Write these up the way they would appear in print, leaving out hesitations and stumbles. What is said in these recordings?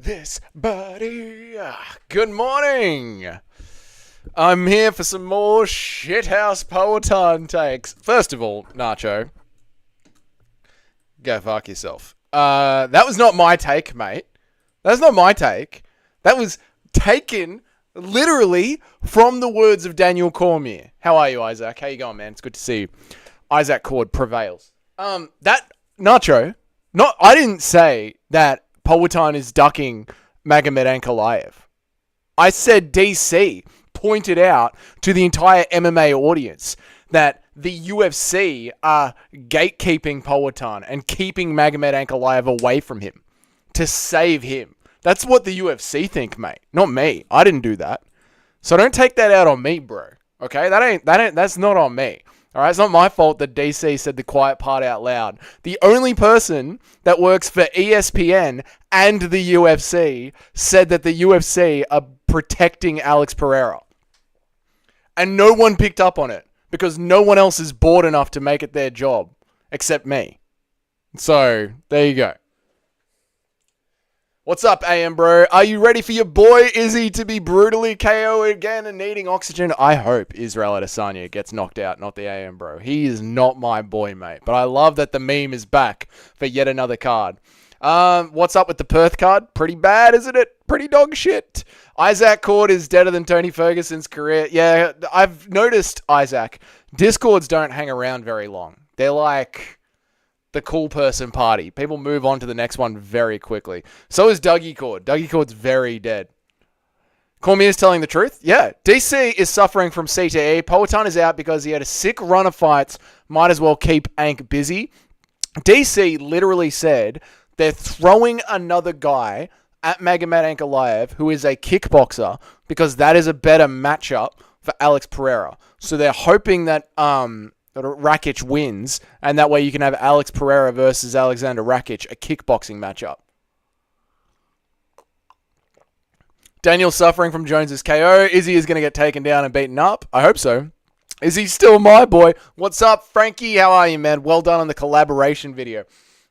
this, buddy. Good morning. I'm here for some more shithouse Powhatan takes. First of all, Nacho, go fuck yourself. That was not my take, mate. That's not my take. That was taken literally from the words of Daniel Cormier. How are you, Isaac? How you going, man? It's good to see you. Isaac Cord prevails. That Nacho. I didn't say that Powhatan is ducking Magomed Ankalaev. I said DC pointed out to the entire MMA audience that the UFC are gatekeeping Powhatan and keeping Magomed Ankalaev away from him to save him. That's what the UFC think, mate. Not me. I didn't do that. So don't take that out on me, bro. Okay? That's not on me. Alright, it's not my fault that DC said the quiet part out loud. The only person that works for ESPN and the UFC said that the UFC are protecting Alex Pereira. And no one picked up on it because no one else is bored enough to make it their job except me. So, there you go. What's up, AM bro? Are you ready for your boy Izzy to be brutally KO again and needing oxygen? I hope Israel Adesanya gets knocked out, not the AM bro. He is not my boy, mate. But I love that the meme is back for yet another card. What's up with the Perth card? Pretty bad, isn't it? Pretty dog shit. Isaac Cord is deader than Tony Ferguson's career. Yeah, I've noticed, Isaac, Discords don't hang around very long. They're like the cool person party. People move on to the next one very quickly. So is Dougie Cord. Dougie Cord's very dead. Cormier's telling the truth? Yeah. DC is suffering from CTE. Powhatan is out because he had a sick run of fights. Might as well keep Ank busy. DC literally said they're throwing another guy at Magomed Ankalaev, who is a kickboxer, because that is a better matchup for Alex Pereira. So they're hoping that Rakic wins, and that way you can have Alex Pereira versus Alexander Rakic, a kickboxing matchup. Daniel suffering from Jones's KO. Izzy is going to get taken down and beaten up. I hope so. Is he still my boy? What's up, Frankie? How are you, man? Well done on the collaboration video.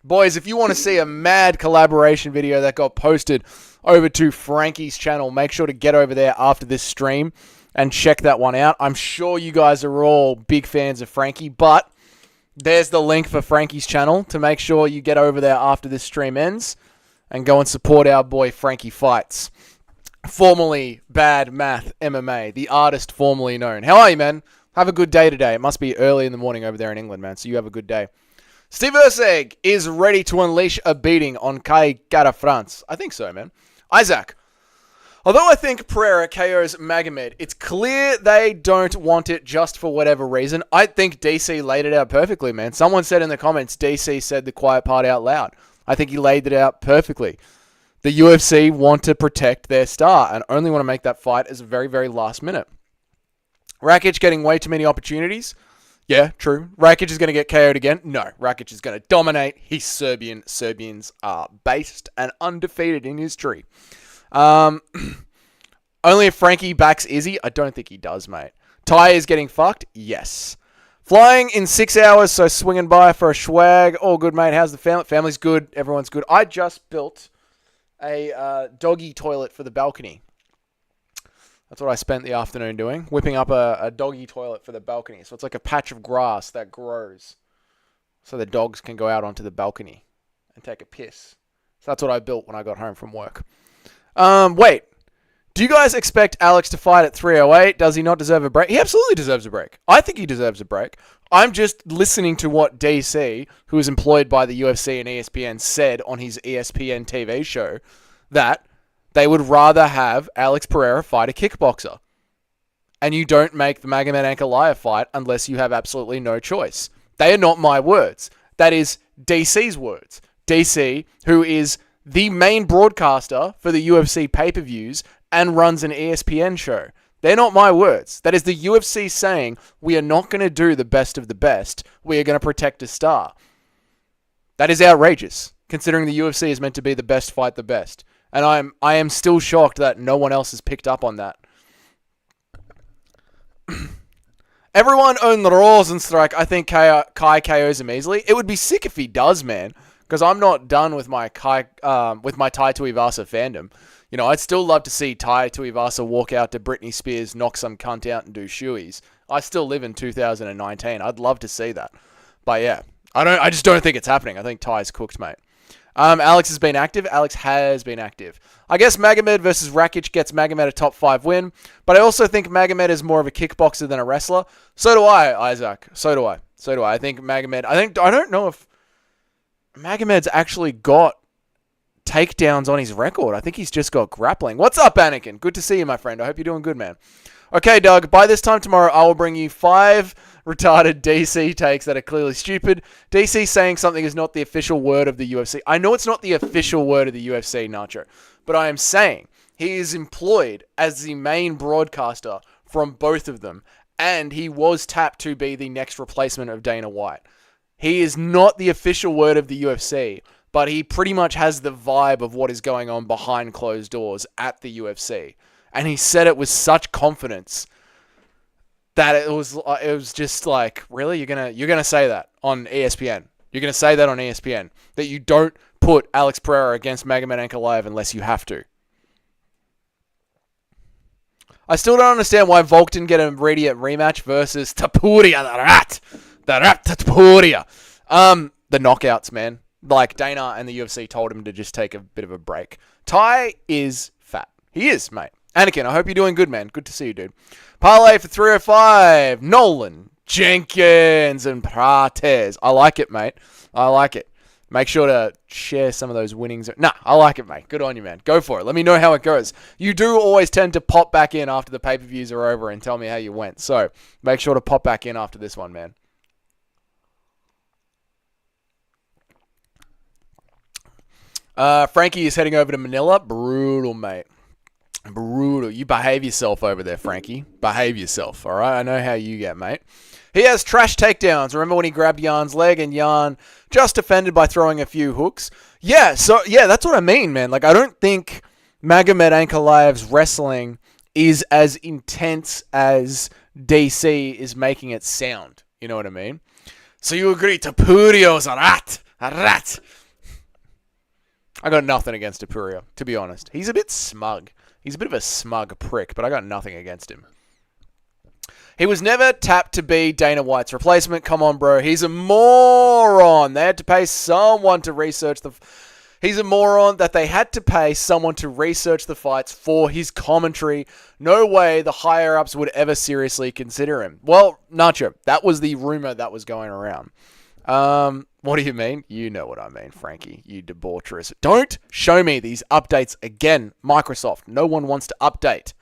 Boys, if you want to see a mad collaboration video that got posted over to Frankie's channel, make sure to get over there after this stream and check that one out. I'm sure you guys are all big fans of Frankie, but there's the link for Frankie's channel to make sure you get over there after this stream ends and go and support our boy Frankie Fights, formerly Bad Math MMA, the artist formerly known. How are you, man? Have a good day today. It must be early in the morning over there in England, man, so you have a good day. Steve Urseg is ready to unleash a beating on Kai Kara France. I think so, man. Isaac. Although I think Pereira KOs Magomed, it's clear they don't want it just for whatever reason. I think DC laid it out perfectly, man. Someone said in the comments, DC said the quiet part out loud. I think he laid it out perfectly. The UFC want to protect their star and only want to make that fight as a very, very last minute. Rakic getting way too many opportunities. Yeah, true. Rakic is going to get KO'd again. No, Rakic is going to dominate. He's Serbian. Serbians are based and undefeated in history. Only if Frankie backs Izzy. I don't think he does, mate. Ty is getting fucked. Yes. Flying in 6 hours, so swinging by for a swag. All good, mate. How's the family? Family's good. Everyone's good. I just built a doggy toilet for the balcony. That's what I spent the afternoon doing. Whipping up a doggy toilet for the balcony. So it's like a patch of grass that grows so the dogs can go out onto the balcony and take a piss. So that's what I built when I got home from work. Wait. Do you guys expect Alex to fight at 308? Does he not deserve a break? He absolutely deserves a break. I think he deserves a break. I'm just listening to what DC, who is employed by the UFC and ESPN, said on his ESPN TV show, that they would rather have Alex Pereira fight a kickboxer. And you don't make the Magomed Ankalaev fight unless you have absolutely no choice. They are not my words. That is DC's words. DC, who is the main broadcaster for the UFC pay-per-views and runs an ESPN show. They're not my words. That is the UFC saying, we are not going to do the best of the best. We are going to protect a star. That is outrageous, considering the UFC is meant to be the best fight the best. And I am still shocked that no one else has picked up on that. Everyone on the Rosenstrike, I think Kai KOs him easily. It would be sick if he does, man. because I'm not done with my Tai Tuivasa fandom. You know, I'd still love to see Tai Tuivasa walk out to Britney Spears, knock some cunt out, and do shoeies. I still live in 2019. I'd love to see that, but yeah, I just don't think it's happening. I think Tai's cooked, mate. Alex has been active. Alex has been active. I guess Magomed versus Rakic gets Magomed a top 5 win, but I also think Magomed is more of a kickboxer than a wrestler. So do I, Isaac. So do I. I think Magomed... I don't know if Magomed's actually got takedowns on his record. I think he's just got grappling. What's up, Anakin? Good to see you, my friend. I hope you're doing good, man. Okay, Doug, by this time tomorrow, I will bring you 5 retarded DC takes that are clearly stupid. DC saying something is not the official word of the UFC. I know it's not the official word of the UFC, Nacho, but I am saying he is employed as the main broadcaster from both of them, and he was tapped to be the next replacement of Dana White. He is not the official word of the UFC, but he pretty much has the vibe of what is going on behind closed doors at the UFC. And he said it with such confidence that it was just like, really, you're gonna say that on ESPN? You're gonna say that on ESPN that you don't put Alex Pereira against Magomed Ankalaev unless you have to? I still don't understand why Volk didn't get a radiant rematch versus Topuria, the rat Topuria. The knockouts, man. Like Dana and the UFC told him to just take a bit of a break. Tai is fat. He is, mate. Anakin, I hope you're doing good, man. Good to see you, dude. Parlay for 305. Nolan, Jenkins, and Prates. I like it, mate. I like it. Make sure to share some of those winnings. Nah, I like it, mate. Good on you, man. Go for it. Let me know how it goes. You do always tend to pop back in after the pay-per-views are over and tell me how you went. So make sure to pop back in after this one, man. Frankie is heading over to Manila. Brutal, mate. Brutal. You behave yourself over there, Frankie. Behave yourself, all right? I know how you get, mate. He has trash takedowns. Remember when he grabbed Jan's leg and Jan just defended by throwing a few hooks? Yeah, that's what I mean, man. Like, I don't think Magomed Ankalaev's wrestling is as intense as DC is making it sound. You know what I mean? So you agree, Tapurio's a rat. A rat. I got nothing against Topuria, to be honest. He's a bit smug. He's a bit of a smug prick, but I got nothing against him. He was never tapped to be Dana White's replacement. Come on, bro. He's a moron. They had to pay someone to research the... He's a moron that they had to pay someone to research the fights for his commentary. No way the higher-ups would ever seriously consider him. Well, Nacho, that was the rumor that was going around. What do you mean? You know what I mean, Frankie. You debaucherous. Don't show me these updates again, Microsoft. No one wants to update.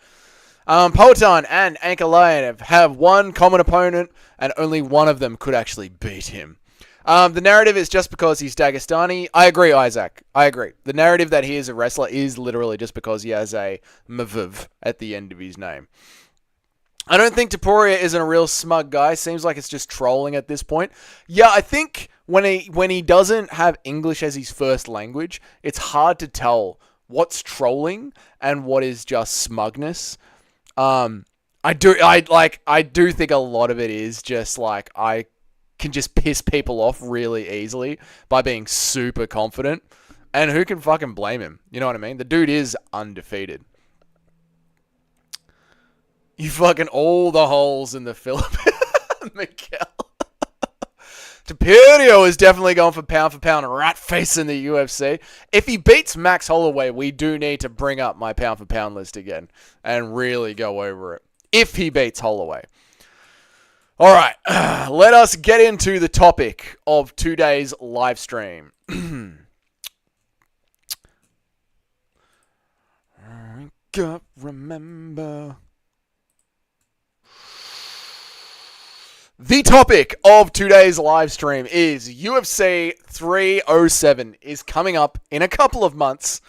Potan and Ankalaev have one common opponent, and only one of them could actually beat him. The narrative is just because he's Dagestani. I agree, Isaac. I agree. The narrative that he is a wrestler is literally just because he has a Mviv at the end of his name. I don't think Topuria isn't a real smug guy. Seems like it's just trolling at this point. Yeah, I think when he doesn't have English as his first language, it's hard to tell what's trolling and what is just smugness. I do think a lot of it is just like I can just piss people off really easily by being super confident, and who can fucking blame him? You know what I mean? The dude is undefeated. You fucking all the holes in the Philippines, Miguel. Topuria is definitely going for pound rat face in the UFC. If he beats Max Holloway, we do need to bring up my pound for pound list again and really go over it. If he beats Holloway. All right, let us get into the topic of today's live stream. I got remember. The topic of today's live stream is UFC 307 is coming up in a couple of months,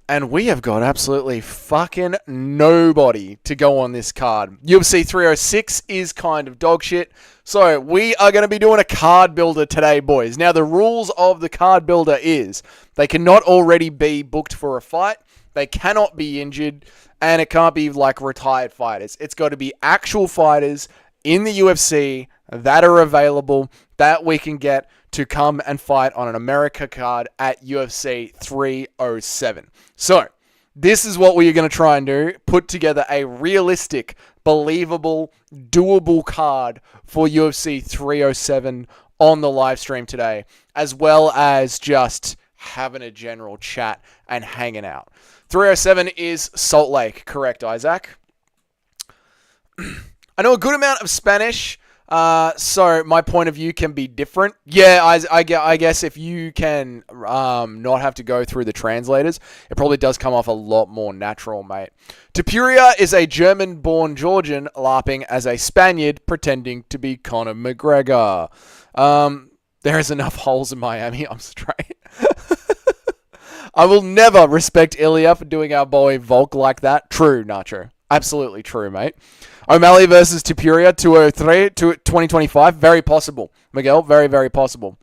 and we have got absolutely fucking nobody to go on this card. UFC 306 is kind of dog shit, so we are going to be doing a card builder today, boys. Now, the rules of the card builder is they cannot already be booked for a fight, they cannot be injured, and it can't be like retired fighters. It's got to be actual fighters in the UFC that are available that we can get to come and fight on an America card at UFC 307. So, this is what we are going to try and do. Put together a realistic, believable, doable card for UFC 307 on the live stream today, as well as just having a general chat and hanging out. 307 is Salt Lake, correct, Isaac? I know a good amount of Spanish, so my point of view can be different. Yeah, I guess if you can not have to go through the translators, it probably does come off a lot more natural, mate. Topuria is a German-born Georgian LARPing as a Spaniard pretending to be Conor McGregor. There is enough holes in Miami, I'm straight. I will never respect Ilya for doing our boy Volk like that. True, Nacho. Absolutely true, mate. O'Malley versus Topuria, 203, 2025. Very possible, Miguel. Very, very possible.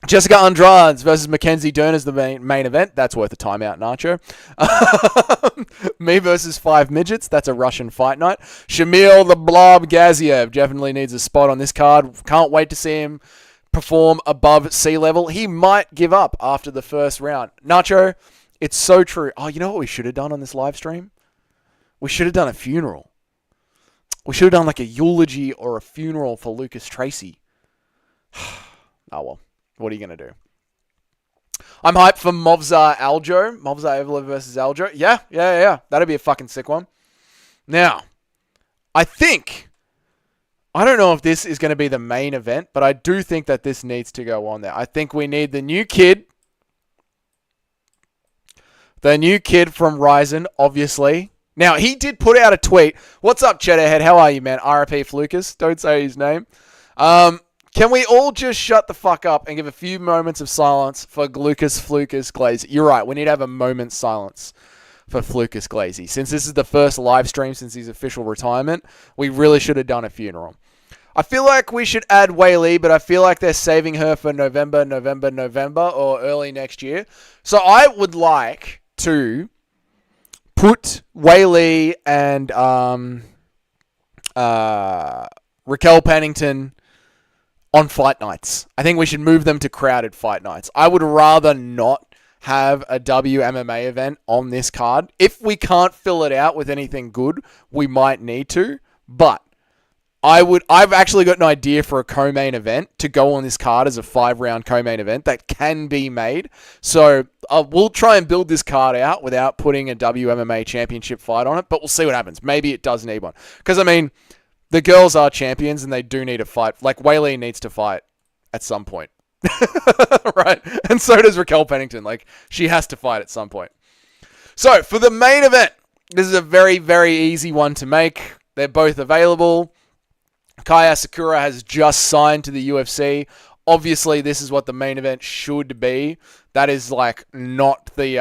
Jessica Andrade versus Mackenzie Dern is the main event. That's worth a timeout, Nacho. Me versus 5 midgets. That's a Russian fight night. Shamil the Blob Gaziev definitely needs a spot on this card. Can't wait to see him perform above sea level. He might give up after the first round. Nacho, it's so true. Oh, you know what we should have done on this live stream? We should have done a funeral. We should have done like a eulogy or a funeral for Lucas Tracy. Oh, well. What are you going to do? I'm hyped for Movzar Aljo. Movzar Evloev versus Aljo. Yeah. That'd be a fucking sick one. Now, I don't know if this is going to be the main event, but I do think that this needs to go on there. I think we need the new kid. The new kid from Ryzen, obviously. Now, he did put out a tweet. What's up, Cheddarhead? How are you, man? RIP Flukas. Don't say his name. Can we all just shut the fuck up and give a few moments of silence for Lucas Flukas Glazy? You're right. We need to have a moment's silence for Flukas Glazy. Since this is the first live stream since his official retirement, we really should have done a funeral. I feel like we should add Wei Li, but I feel like they're saving her for November, or early next year. So I would like to put Wei Li and Raquel Pennington on fight nights. I think we should move them to crowded fight nights. I would rather not have a WMMA event on this card. If we can't fill it out with anything good, we might need to. But I've actually got an idea for a co-main event to go on this card as a 5-round co-main event that can be made. So we'll try and build this card out without putting a WMMA championship fight on it, but we'll see what happens. Maybe it does need one. Because, I mean, the girls are champions and they do need a fight. Like, Wei Li needs to fight at some point. Right? And so does Raquel Pennington. Like, she has to fight at some point. So, for the main event, this is a very, very easy one to make. They're both available. Kaya Sakura has just signed to the UFC. Obviously, this is what the main event should be. That is, like, not the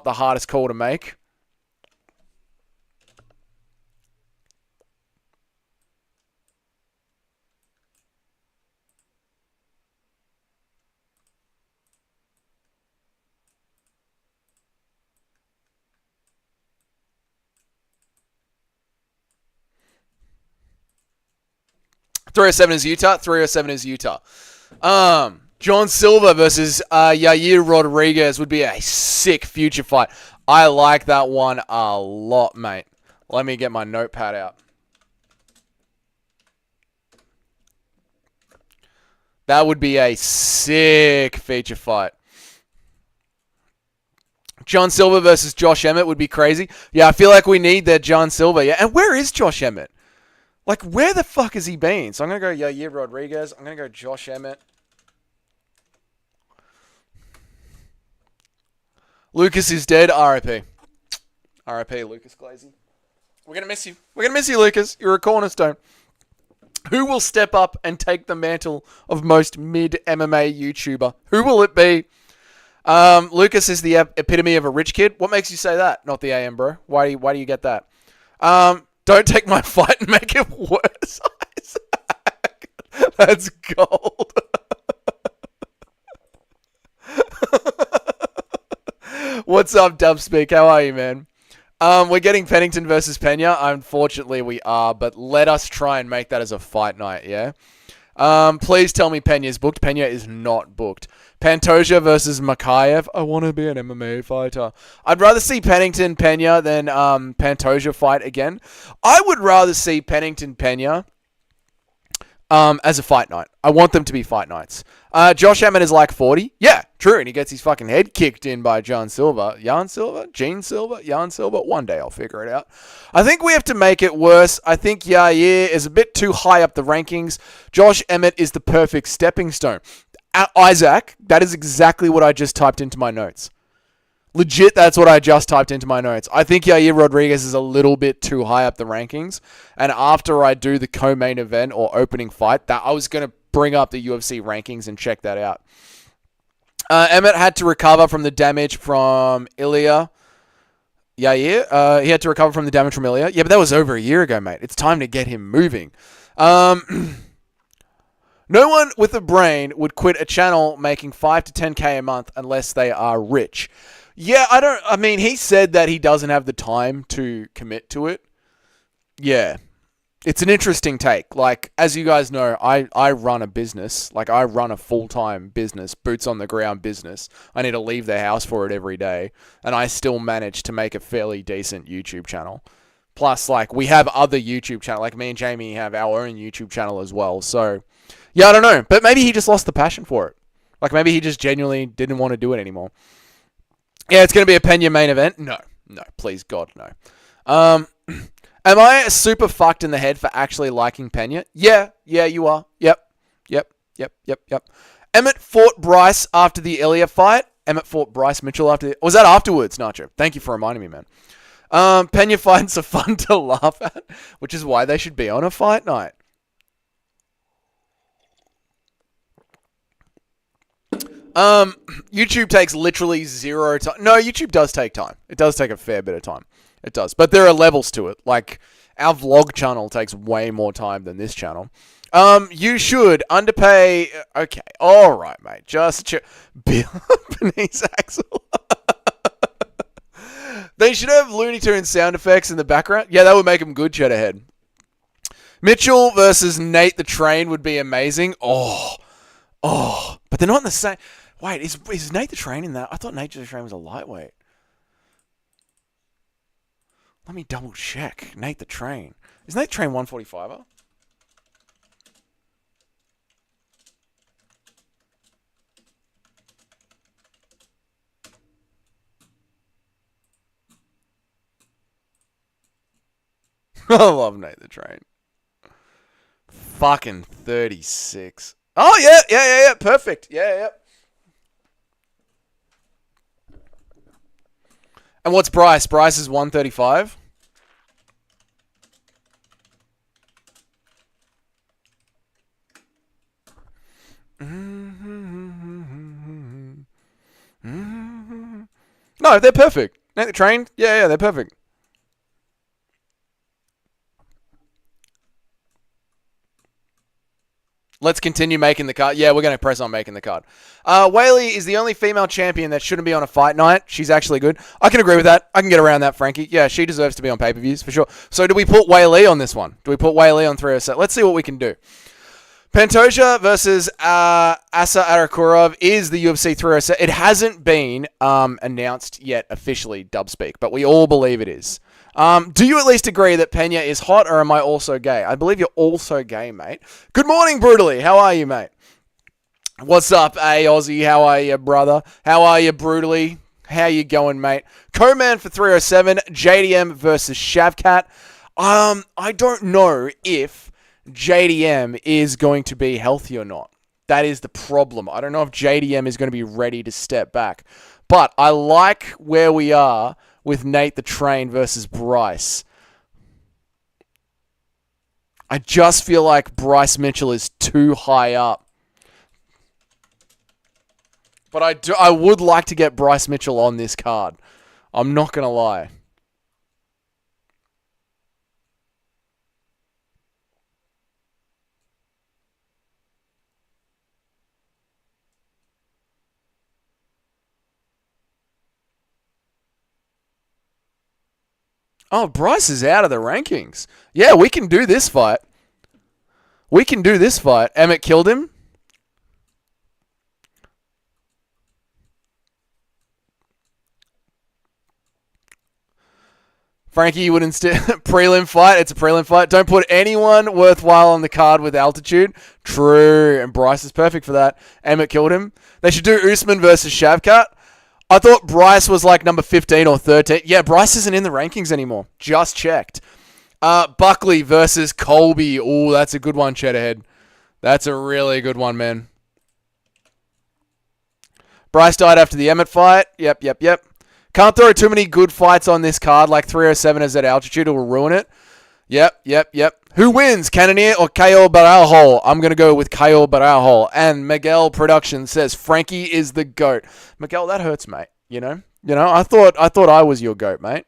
hardest call to make. .307 is Utah. 307 is Utah. John Silver versus Yair Rodriguez would be a sick future fight. I like that one a lot, mate. Let me get my notepad out. That would be a sick feature fight. John Silver versus Josh Emmett would be crazy. Yeah, I feel like we need that John Silver. Yeah, and where is Josh Emmett? Like, where the fuck has he been? So I'm going to go Yair Rodriguez. I'm going to go Josh Emmett. Lucas is dead. RIP. RIP, Lucas Glazy. We're going to miss you. We're going to miss you, Lucas. You're a cornerstone. Who will step up and take the mantle of most mid-MMA YouTuber? Who will it be? Lucas is the epitome of a rich kid. What makes you say that? Not the AM, bro. Why do you get that? Don't take my fight and make it worse, Isaac. That's gold. What's up, Dubspeak? How are you, man? We're getting Pennington versus Pena. Unfortunately, we are, but let us try and make that as a fight night, yeah? Please tell me Pena's booked. Pena is not booked. Pantoja versus Makayev. I want to be an MMA fighter. I'd rather see Pennington Pena than Pantoja fight again. I would rather see Pennington Pena as a fight night. I want them to be fight nights. Josh Emmett is like 40. Yeah, true. And he gets his fucking head kicked in by Jan Silva. Jan Silva? One day I'll figure it out. I think we have to make it worse. I think Yair is a bit too high up the rankings. Josh Emmett is the perfect stepping stone. Isaac, that is exactly what I just typed into my notes. Legit, that's what I just typed into my notes. I think Yair Rodriguez is a little bit too high up the rankings. And after I do the co-main event or opening fight, that I was going to bring up the UFC rankings and check that out. Emmett had to recover from the damage from Ilya. Yair, he had to recover from the damage from Ilya. Yeah, but that was over a year ago, mate. It's time to get him moving. No one with a brain would quit a channel making 5 to 10K a month unless they are rich. Yeah, I mean, he said that he doesn't have the time to commit to it. Yeah. It's an interesting take. Like, as you guys know, I run a business. Like, I run a full-time business, boots on the ground business. I need to leave the house for it every day. And I still manage to make a fairly decent YouTube channel. Plus, like, we have other YouTube channels. Like, me and Jamie have our own YouTube channel as well. So, yeah, I don't know. But maybe he just lost the passion for it. Like, maybe he just genuinely didn't want to do it anymore. Yeah, it's going to be a Pena main event. No, please God, no. Am I super fucked in the head for actually liking Pena? Yeah, you are. Yep. Emmett fought Bryce after the Ilya fight. Emmett fought Bryce Mitchell after was that afterwards, Nacho? Thank you for reminding me, man. Pena fights are fun to laugh at, which is why they should be on a fight night. YouTube takes literally zero time. No, YouTube does take time. It does take a fair bit of time. It does. But there are levels to it. Like, our vlog channel takes way more time than this channel. You should underpay... Okay, alright, mate. Just... Beneath Axel. They should have Looney Tunes sound effects in the background. Yeah, that would make them good, Cheddarhead. Mitchell versus Nate the Train would be amazing. Oh, but they're not in the same... Wait, is Nate the Train in that? I thought Nate the Train was a lightweight. Let me double check. Nate the Train. Is Nate the Train 145er? I love Nate the Train. Fucking 36. Oh, yeah. Perfect. Yeah. And what's Bryce? Bryce is 135. No, they're perfect. Nate the Train? Yeah, they're perfect. Let's continue making the card. Yeah, we're going to press on making the card. Whaley is the only female champion that shouldn't be on a fight night. She's actually good. I can agree with that. I can get around that, Frankie. Yeah, she deserves to be on pay-per-views, for sure. So do we put Whaley on this one? Do we put Whaley on 307? Let's see what we can do. Pantoja versus Asa Arakurov is the UFC 307. It hasn't been announced yet officially, Dubspeak, but we all believe it is. Do you at least agree that Pena is hot, or am I also gay? I believe you're also gay, mate. Good morning, Brutally. How are you, mate? What's up, Aussie? How are you, brother? How are you, Brutally? How you going, mate? Co-man for 307, JDM versus Shavkat. I don't know if JDM is going to be healthy or not. That is the problem. I don't know if JDM is going to be ready to step back. But I like where we are with Nate the Train versus Bryce. I just feel like Bryce Mitchell is too high up. But I would like to get Bryce Mitchell on this card. I'm not going to lie. Oh, Bryce is out of the rankings. Yeah, we can do this fight. Emmett killed him. Frankie, you would instead prelim fight. It's a prelim fight. Don't put anyone worthwhile on the card with altitude. True, and Bryce is perfect for that. Emmett killed him. They should do Usman versus Shavkat. I thought Bryce was like number 15 or 13. Yeah, Bryce isn't in the rankings anymore. Just checked. Buckley versus Colby. Oh, that's a good one, Cheddarhead. That's a really good one, man. Bryce died after the Emmett fight. Yep. Can't throw too many good fights on this card, like 307 is at altitude. It will ruin it. Yep. Who wins, Cannonier or Caio Baralho? I'm going to go with Caio Baralho. And Miguel Production says Frankie is the GOAT. Miguel, that hurts, mate. You know, I thought I was your GOAT, mate.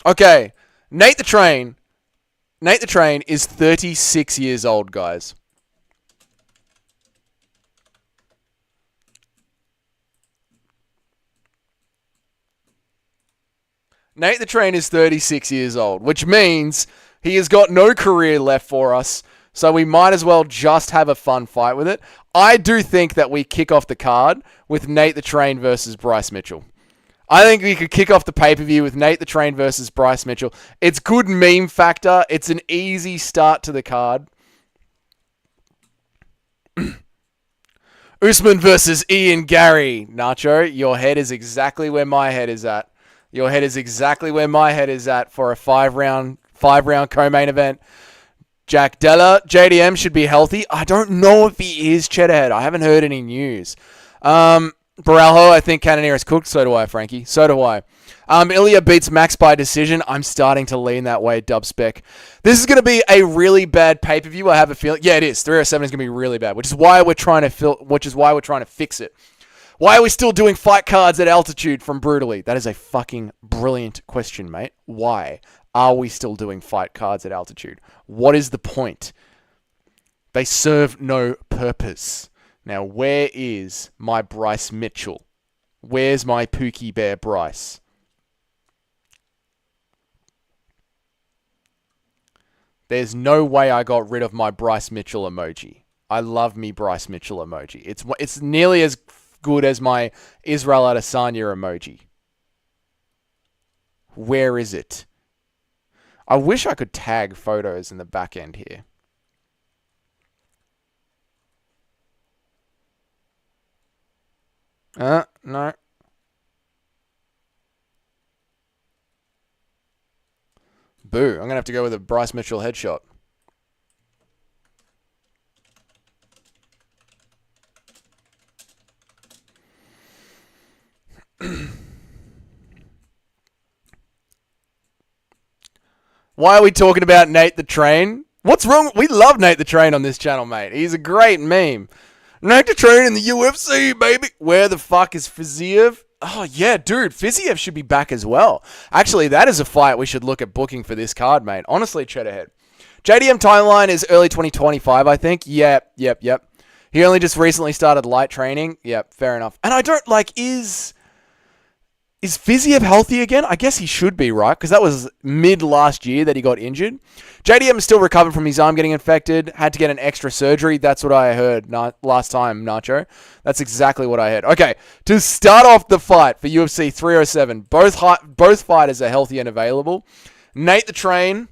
Okay, Nate the Train is 36 years old, guys. Nate the Train is 36 years old, which means he has got no career left for us, so we might as well just have a fun fight with it. I do think that we kick off the card with Nate the Train versus Bryce Mitchell. I think we could kick off the pay-per-view with Nate the Train versus Bryce Mitchell. It's good meme factor. It's an easy start to the card. Usman versus Ian Gary. Nacho, your head is exactly where my head is at. Your head is exactly where my head is at for a five-round co-main event. Jack Della, JDM should be healthy. I don't know if he is, Cheddarhead. I haven't heard any news. Baralho, I think Cannonier is cooked. So do I, Frankie. So do I. Ilya beats Max by decision. I'm starting to lean that way, Dubspec. This is going to be a really bad pay-per-view. I have a feeling. Yeah, it is. 307 is going to be really bad, which is why we're trying to fix it. Why are we still doing fight cards at altitude from Brutally? That is a fucking brilliant question, mate. Why are we still doing fight cards at altitude? What is the point? They serve no purpose. Now, where is my Bryce Mitchell? Where's my Pookie Bear Bryce? There's no way I got rid of my Bryce Mitchell emoji. I love me Bryce Mitchell emoji. It's nearly as good as my Israel Adesanya emoji. Where is it? I wish I could tag photos in the back end here. No. Boo. I'm going to have to go with a Bryce Mitchell headshot. Why are we talking about Nate the Train? What's wrong? We love Nate the Train on this channel, mate. He's a great meme. Nate the Train in the UFC, baby. Where the fuck is Fiziev? Oh, yeah, dude. Fiziev should be back as well. Actually, that is a fight we should look at booking for this card, mate. Honestly, Cheddarhead. JDM timeline is early 2025, I think. Yep. He only just recently started light training. Yep, fair enough. And I don't, Is Fiziev healthy again? I guess he should be, right? Because that was mid last year that he got injured. JDM is still recovering from his arm getting infected. Had to get an extra surgery. That's what I heard last time, Nacho. That's exactly what I heard. Okay, to start off the fight for UFC 307, both fighters are healthy and available. Nate the Train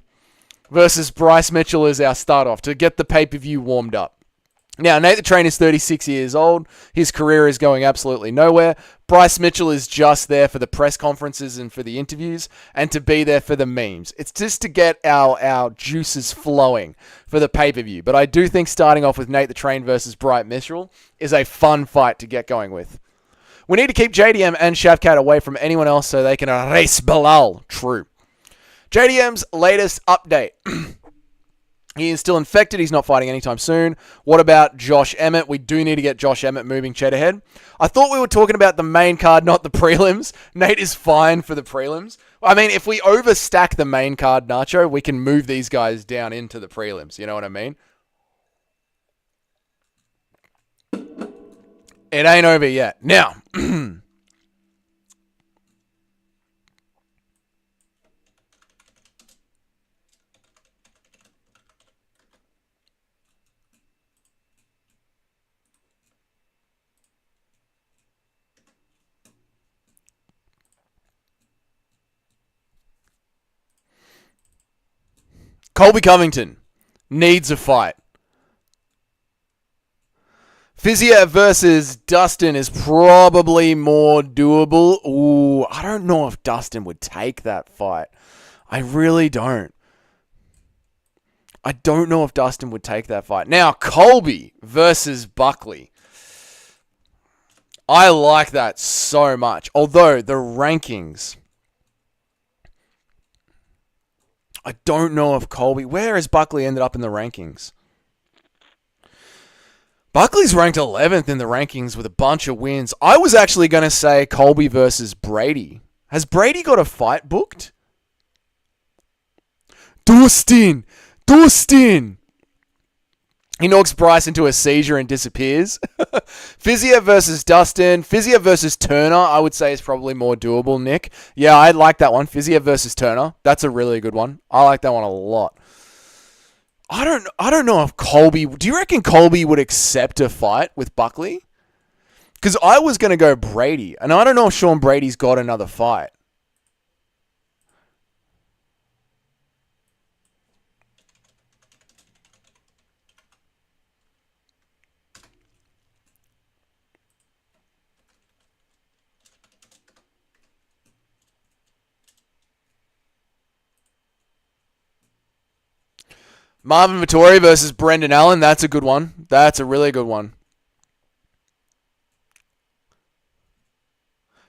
versus Bryce Mitchell is our start off to get the pay-per-view warmed up. Now, Nate the Train is 36 years old. His career is going absolutely nowhere. Bryce Mitchell is just there for the press conferences and for the interviews and to be there for the memes. It's just to get our juices flowing for the pay-per-view. But I do think starting off with Nate the Train versus Bryce Mitchell is a fun fight to get going with. We need to keep JDM and Shavkat away from anyone else so they can erase Bilal. True. JDM's latest update. He is still infected. He's not fighting anytime soon. What about Josh Emmett? We do need to get Josh Emmett moving Chet ahead. I thought we were talking about the main card, not the prelims. Nate is fine for the prelims. I mean, if we overstack the main card, Nacho, we can move these guys down into the prelims. You know what I mean? It ain't over yet. Now, Colby Covington needs a fight. Fiziev versus Dustin is probably more doable. Ooh, I don't know if Dustin would take that fight. I really don't. I don't know if Dustin would take that fight. Now, Colby versus Buckley. I like that so much. Although, the rankings... I don't know if Colby... Where has Buckley ended up in the rankings? Buckley's ranked 11th in the rankings with a bunch of wins. I was actually going to say Colby versus Brady. Has Brady got a fight booked? Dustin! He knocks Bryce into a seizure and disappears. Fiziev versus Dustin. Fiziev versus Turner, I would say, is probably more doable, Nick. Yeah, I like that one. Fiziev versus Turner. That's a really good one. I like that one a lot. I don't know if Colby... Do you reckon Colby would accept a fight with Buckley? Because I was going to go Brady. And I don't know if Sean Brady's got another fight. Marvin Vettori versus Brendan Allen. That's a good one. That's a really good one.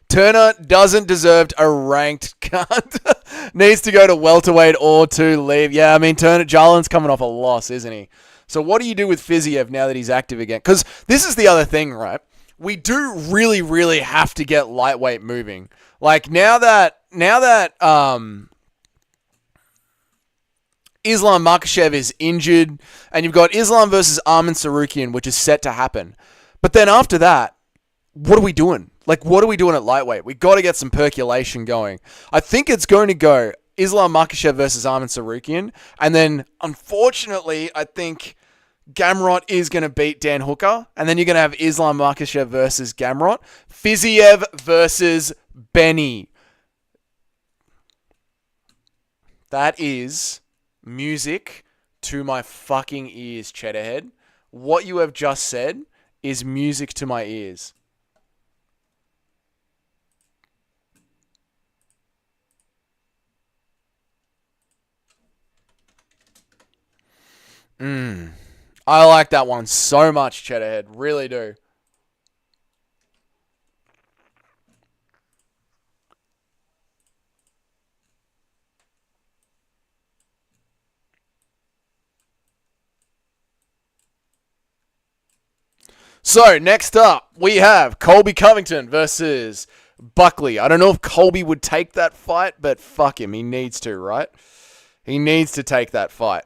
Turner doesn't deserve a ranked cunt. Needs to go to welterweight or to leave. Yeah, I mean, Jarlin's coming off a loss, isn't he? So what do you do with Fiziev now that he's active again? Because this is the other thing, right? We do really, really have to get lightweight moving. Like, now that Islam Makhachev is injured, and you've got Islam versus Arman Sarukian, which is set to happen. But then after that, what are we doing? Like, what are we doing at lightweight? We got to get some percolation going. I think it's going to go Islam Makhachev versus Arman Sarukian, and then, unfortunately, I think Gamrot is going to beat Dan Hooker, and then you're going to have Islam Makhachev versus Gamrot. Fiziev versus Benny. That is... music to my fucking ears, Cheddarhead. What you have just said is music to my ears. I like that one so much, Cheddarhead. Really do. So, next up, we have Colby Covington versus Buckley. I don't know if Colby would take that fight, but fuck him. He needs to, right? He needs to take that fight.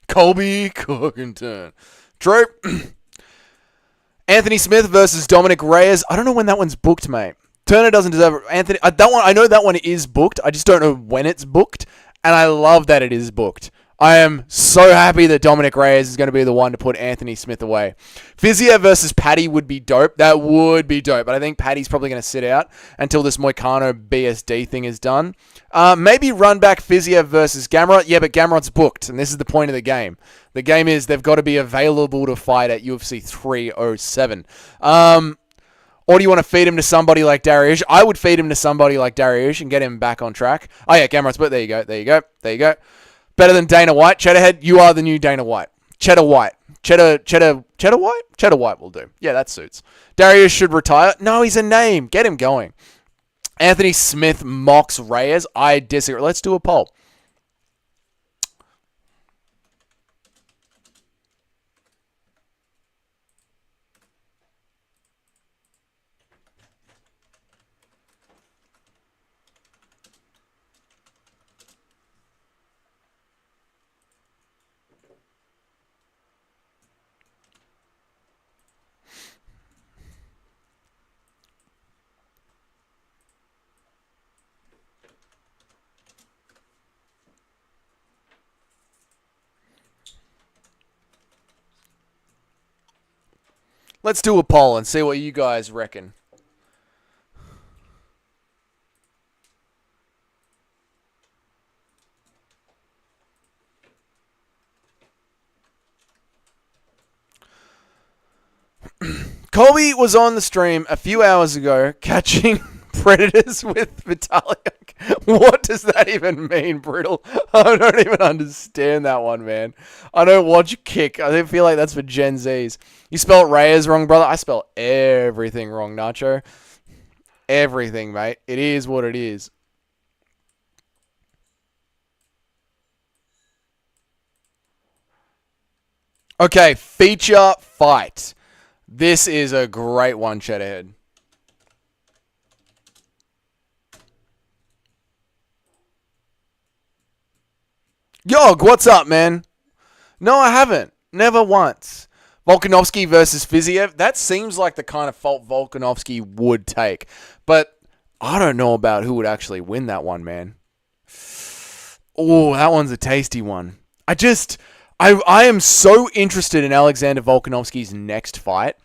Colby Covington. True. Anthony Smith versus Dominic Reyes. I don't know when that one's booked, mate. Turner doesn't deserve it. Anthony, that one, I know that one is booked. I just don't know when it's booked. And I love that it is booked. I am so happy that Dominic Reyes is going to be the one to put Anthony Smith away. Fiziev versus Paddy would be dope. That would be dope. But I think Paddy's probably going to sit out until this Moicano BSD thing is done. Maybe run back Fiziev versus Gamrot. Yeah, but Gamrot's booked. And this is the point of the game. The game is they've got to be available to fight at UFC 307. Or do you want to feed him to somebody like Dariush? I would feed him to somebody like Dariush and get him back on track. Oh yeah, Gamrot's booked. There you go. Better than Dana White. Cheddarhead, you are the new Dana White. Cheddar White. Cheddar White? Cheddar White will do. Yeah, that suits. Darius should retire. No, he's a name. Get him going. Anthony Smith mocks Reyes. I disagree. Let's do a poll. Let's do a poll and see what you guys reckon. Colby was on the stream a few hours ago catching predators with Vitalic. What does that even mean, Brittle? I don't even understand that one, man. I don't watch Kick. I feel like that's for Gen Zs. You spelled Reyes wrong, brother. I spell everything wrong, Nacho. Everything, mate. It is what it is. Okay, feature fight. This is a great one, Cheddarhead. Yog, what's up, man? No, I haven't. Never once. Volkanovski versus Fiziev. That seems like the kind of fault Volkanovski would take. But I don't know about who would actually win that one, man. Oh, that one's a tasty one. I am so interested in Alexander Volkanovski's next fight.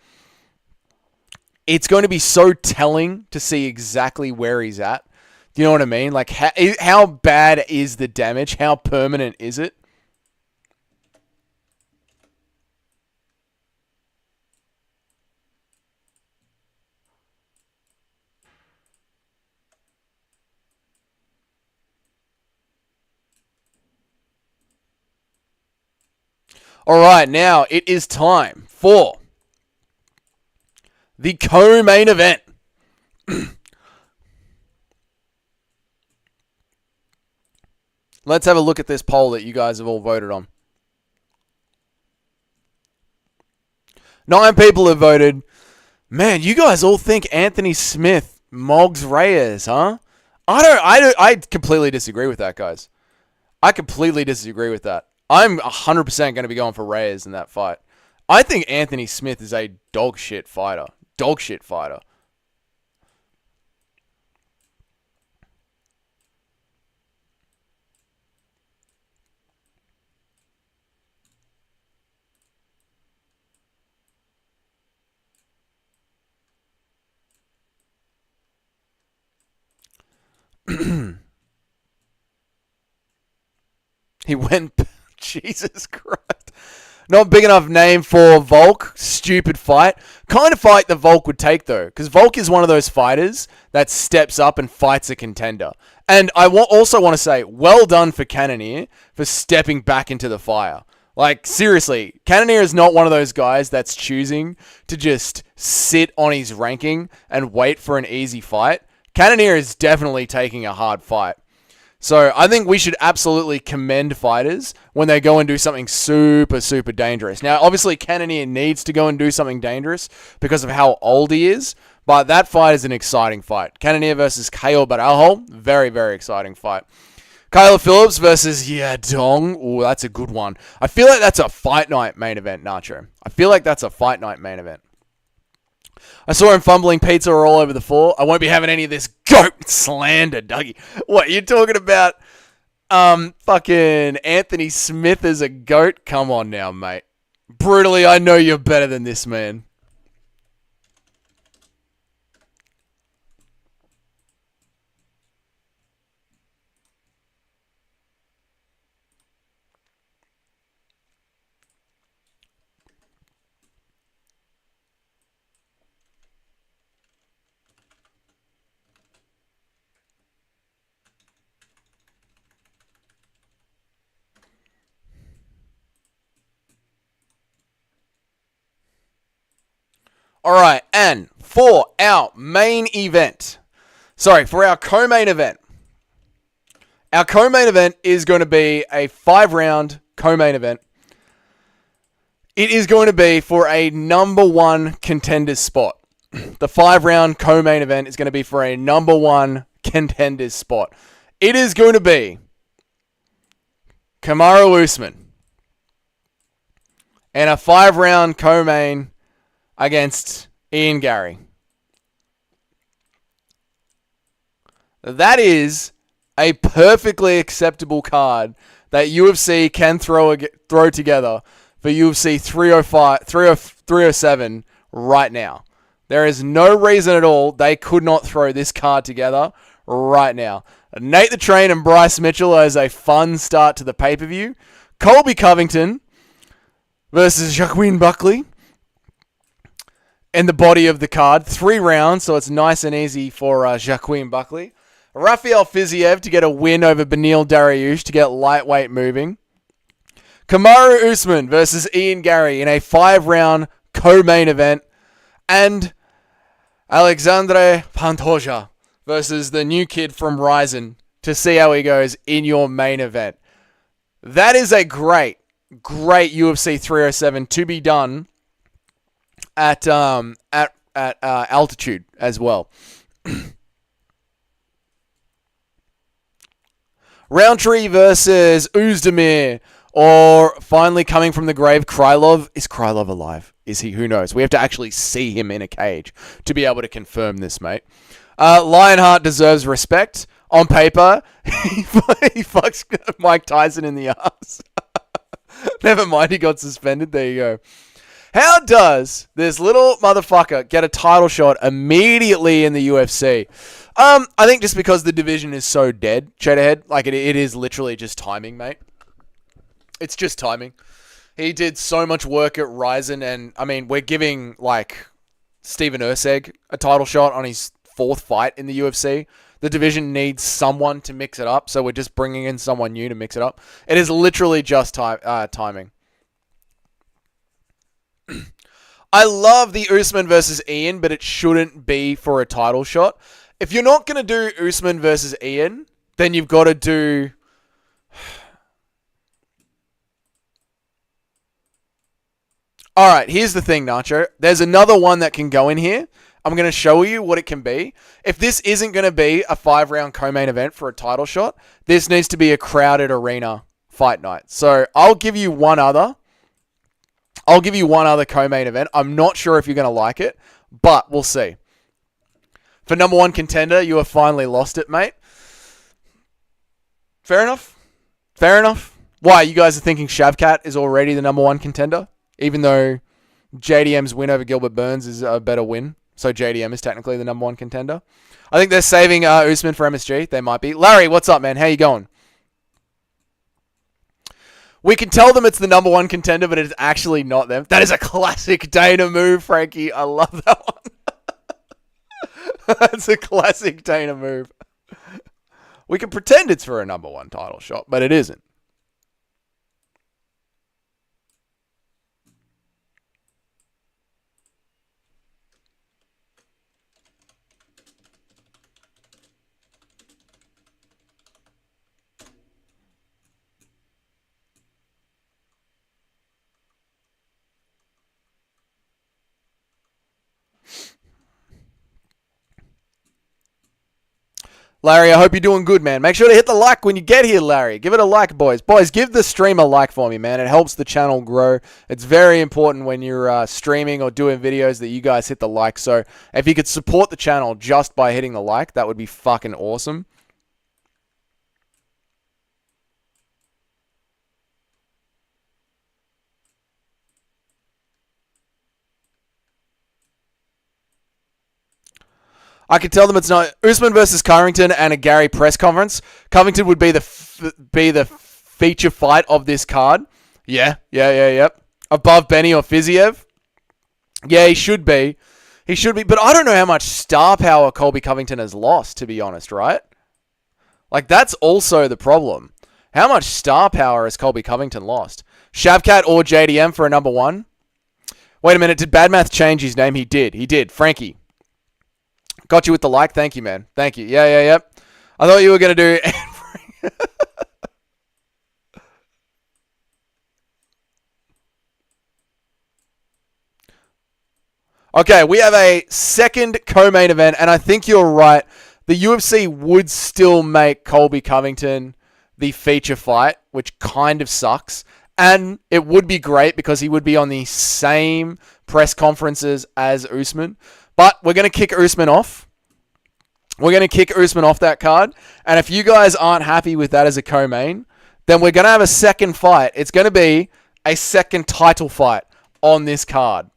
It's going to be so telling to see exactly where he's at. Do you know what I mean? Like, how bad is the damage? How permanent is it? All right, now it is time for the co-main event. Let's have a look at this poll that you guys have all voted on. 9 people have voted. Man, you guys all think Anthony Smith mogs Reyes, huh? I completely disagree with that, guys. I completely disagree with that. I'm 100% going to be going for Reyes in that fight. I think Anthony Smith is a dog shit fighter. Dog shit fighter. He went... Jesus Christ. Not big enough name for Volk. Stupid fight. Kind of fight that Volk would take, though. Because Volk is one of those fighters that steps up and fights a contender. And I also want to say, well done for Cannonier for stepping back into the fire. Like, seriously, Cannonier is not one of those guys that's choosing to just sit on his ranking and wait for an easy fight. Cannonier is definitely taking a hard fight. So I think we should absolutely commend fighters when they go and do something super, super dangerous. Now, obviously, Cannonier needs to go and do something dangerous because of how old he is, but that fight is an exciting fight. Cannonier versus Kale Baralho, very, very exciting fight. Kyler Phillips versus Yadong. Oh, that's a good one. I feel like that's a fight night main event, Nacho. I feel like that's a fight night main event. I saw him fumbling pizza all over the floor. I won't be having any of this goat slander, Dougie. What, you talking about fucking Anthony Smith as a goat? Come on now, mate. Brutally, I know you're better than this, man. All right, and for our main event, for our co-main event, our co-main event is going to be a 5-round co-main event. It is going to be for a number 1 contenders spot. The 5-round co-main event is going to be for a number 1 contenders spot. It is going to be Kamaru Usman and a 5-round co-main against Ian Garry. That is a perfectly acceptable card that UFC can throw together for UFC 307 right now. There is no reason at all they could not throw this card together right now. Nate the Train and Bryce Mitchell as a fun start to the pay-per-view. Colby Covington versus Joaquin Buckley in the body of the card. 3 rounds, so it's nice and easy for Joaquin Buckley. Rafael Fiziev to get a win over Beneil Dariush to get lightweight moving. Kamaru Usman versus Ian Garry in a 5-round co-main event. And Alexandre Pantoja versus the new kid from Ryzen to see how he goes in your main event. That is a great UFC 307 to be done at altitude as well. Roundtree versus Uzdemir, or finally coming from the grave, Krylov. Is Krylov alive? Is he? Who knows? We have to actually see him in a cage to be able to confirm this, mate. Lionheart deserves respect. On paper, he fucks Mike Tyson in the ass. Never mind, he got suspended. There you go. How does this little motherfucker get a title shot immediately in the UFC? I think just because the division is so dead, Cheddar like it is literally just timing, mate. It's just timing. He did so much work at Ryzen, and I mean, we're giving Steven Erceg a title shot on his 4th fight in the UFC. The division needs someone to mix it up, so we're just bringing in someone new to mix it up. It is literally just timing. I love the Usman versus Ian, but it shouldn't be for a title shot. If you're not going to do Usman versus Ian, then you've got to do... Alright, here's the thing, Nacho. There's another one that can go in here. I'm going to show you what it can be. If this isn't going to be a 5-round co-main event for a title shot, this needs to be a crowded arena fight night. So I'll give you one other co-main event. I'm not sure if you're going to like it, but we'll see. For number 1 contender, you have finally lost it, mate. Fair enough. Why, you guys are thinking Shavkat is already the number 1 contender? Even though JDM's win over Gilbert Burns is a better win. So JDM is technically the number 1 contender. I think they're saving Usman for MSG. They might be. Larry, what's up, man? How you going? We can tell them it's the number 1 contender, but it's actually not them. That is a classic Dana move, Frankie. I love that one. That's a classic Dana move. We can pretend it's for a number 1 title shot, but it isn't. Larry, I hope you're doing good, man. Make sure to hit the like when you get here, Larry. Give it a like, boys. Boys, give the stream a like for me, man. It helps the channel grow. It's very important when you're streaming or doing videos that you guys hit the like. So if you could support the channel just by hitting the like, that would be fucking awesome. I could tell them it's not Usman versus Covington and a Garry press conference. Covington would be the feature fight of this card. Yep. Above Benny or Fiziev. Yeah, he should be. But I don't know how much star power Colby Covington has lost, to be honest, right? That's also the problem. How much star power has Colby Covington lost? Shavkat or JDM for a number 1? Wait a minute. Did Bad Math change his name? He did. He did. Frankie. Got you with the like. Thank you, man. Thank you. Yeah. I thought you were going to do... Okay, we have a second co-main event, and I think you're right. The UFC would still make Colby Covington the feature fight, which kind of sucks. And it would be great because he would be on the same press conferences as Usman. But we're going to kick Usman off. We're going to kick Usman off that card. And if you guys aren't happy with that as a co-main, then we're going to have a second fight. It's going to be a second title fight on this card.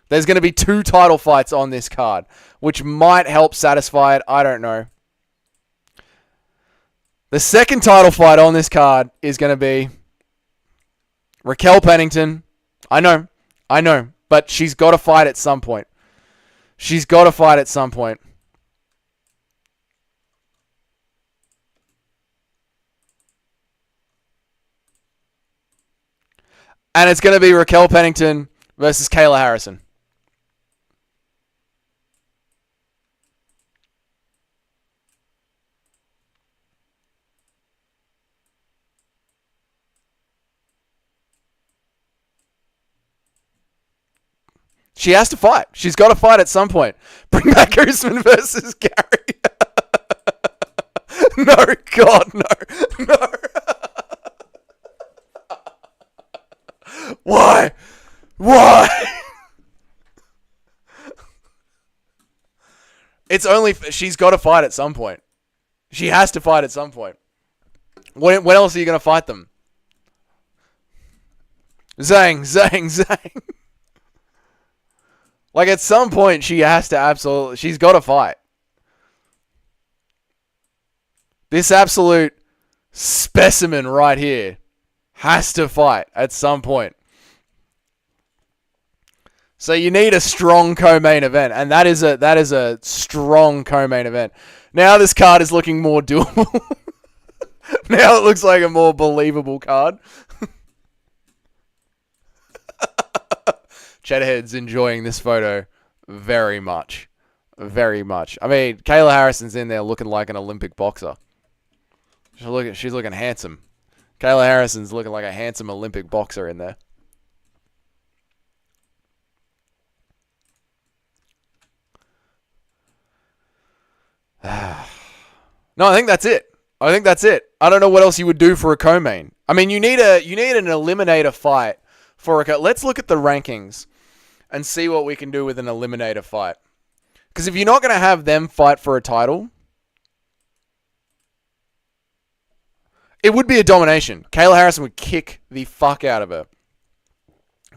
There's going to be 2 title fights on this card, which might help satisfy it. I don't know. The second title fight on this card is going to be Raquel Pennington. I know, but she's got to fight at some point. She's got to fight at some point. And it's going to be Raquel Pennington versus Kayla Harrison. She has to fight. She's got to fight at some point. Bring back Usman versus Gary. No, God, no. Why? It's only... She's got to fight at some point. She has to fight at some point. When else are you going to fight them? Zang. Like, at some point, she has to absolutely... She's got to fight. This absolute specimen right here has to fight at some point. So you need a strong co-main event, and that is a strong co-main event. Now this card is looking more doable. Now it looks like a more believable card. Cheddarhead's enjoying this photo very much. Very much. I mean, Kayla Harrison's in there looking like an Olympic boxer. She's looking handsome. Kayla Harrison's looking like a handsome Olympic boxer in there. No, I think that's it. I don't know what else you would do for a co-main. I mean, you need an eliminator fight for a... Let's look at the rankings and see what we can do with an eliminator fight. Because if you're not going to have them fight for a title, it would be a domination. Kayla Harrison would kick the fuck out of her.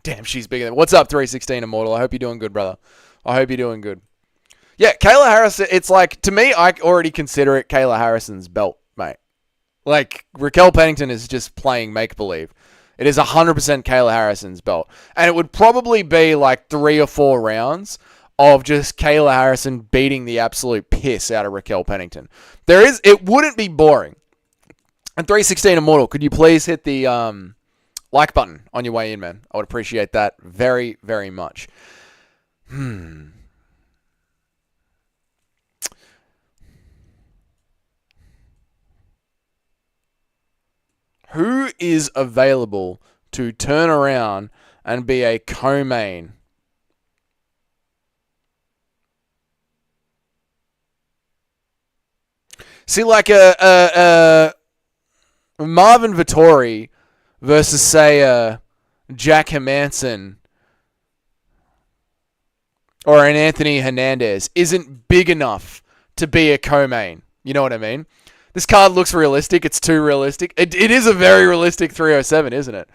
Damn, she's bigger than... What's up, 316 Immortal? I hope you're doing good, brother. I hope you're doing good. Yeah, Kayla Harrison, it's like, to me, I already consider it Kayla Harrison's belt, mate. Like, Raquel Pennington is just playing make-believe. It is 100% Kayla Harrison's belt. And it would probably be like 3 or 4 rounds of just Kayla Harrison beating the absolute piss out of Raquel Pennington. It wouldn't be boring. And 316 Immortal, could you please hit the like button on your way in, man? I would appreciate that very, very much. Who is available to turn around and be a co-main? See, like a Marvin Vettori versus, say, Jack Hermanson or an Anthony Hernandez isn't big enough to be a co-main. You know what I mean? This card looks realistic. It's too realistic. It is a very realistic 307, isn't it?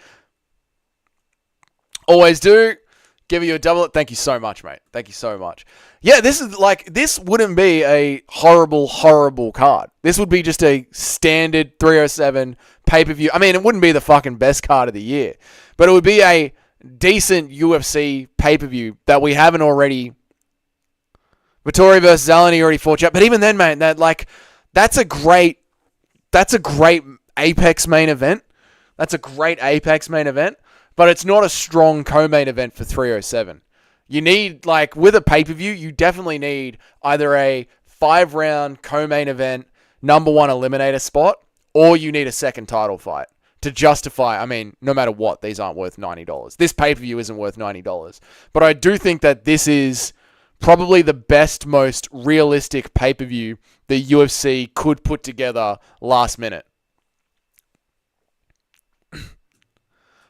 Always do. Give you a double. Thank you so much, mate. Thank you so much. Yeah, this wouldn't be a horrible, horrible card. This would be just a standard 307 pay-per-view. I mean, it wouldn't be the fucking best card of the year, but it would be a decent UFC pay-per-view that we haven't already. Vittori versus Allen, he already fought. But even then, mate, that's a great Apex main event. That's a great Apex main event. but it's not a strong co-main event for 307. You need, like, with a pay-per-view, you definitely need either a 5-round co-main event, number 1 eliminator spot, or you need a second title fight to justify. I mean, no matter what, these aren't worth $90. This pay-per-view isn't worth $90. But I do think that this is probably the best, most realistic pay-per-view the UFC could put together last minute.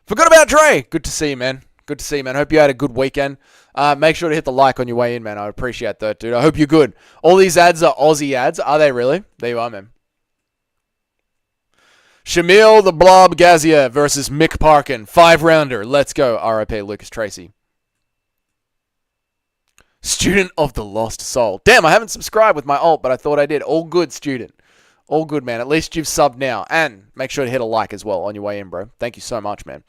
Forgot about Dre. Good to see you, man. Good to see you, man. Hope you had a good weekend. Make sure to hit the like on your way in, man. I appreciate that, dude. I hope you're good. All these ads are Aussie ads. Are they really? There you are, man. Shamil the Blob Gazia versus Mick Parkin. 5-rounder. Let's go. RIP Lucas Tracy. Student of the Lost Soul. Damn, I haven't subscribed with my alt, but I thought I did. All good, student. All good, man. At least you've subbed now. And make sure to hit a like as well on your way in, bro. Thank you so much, man.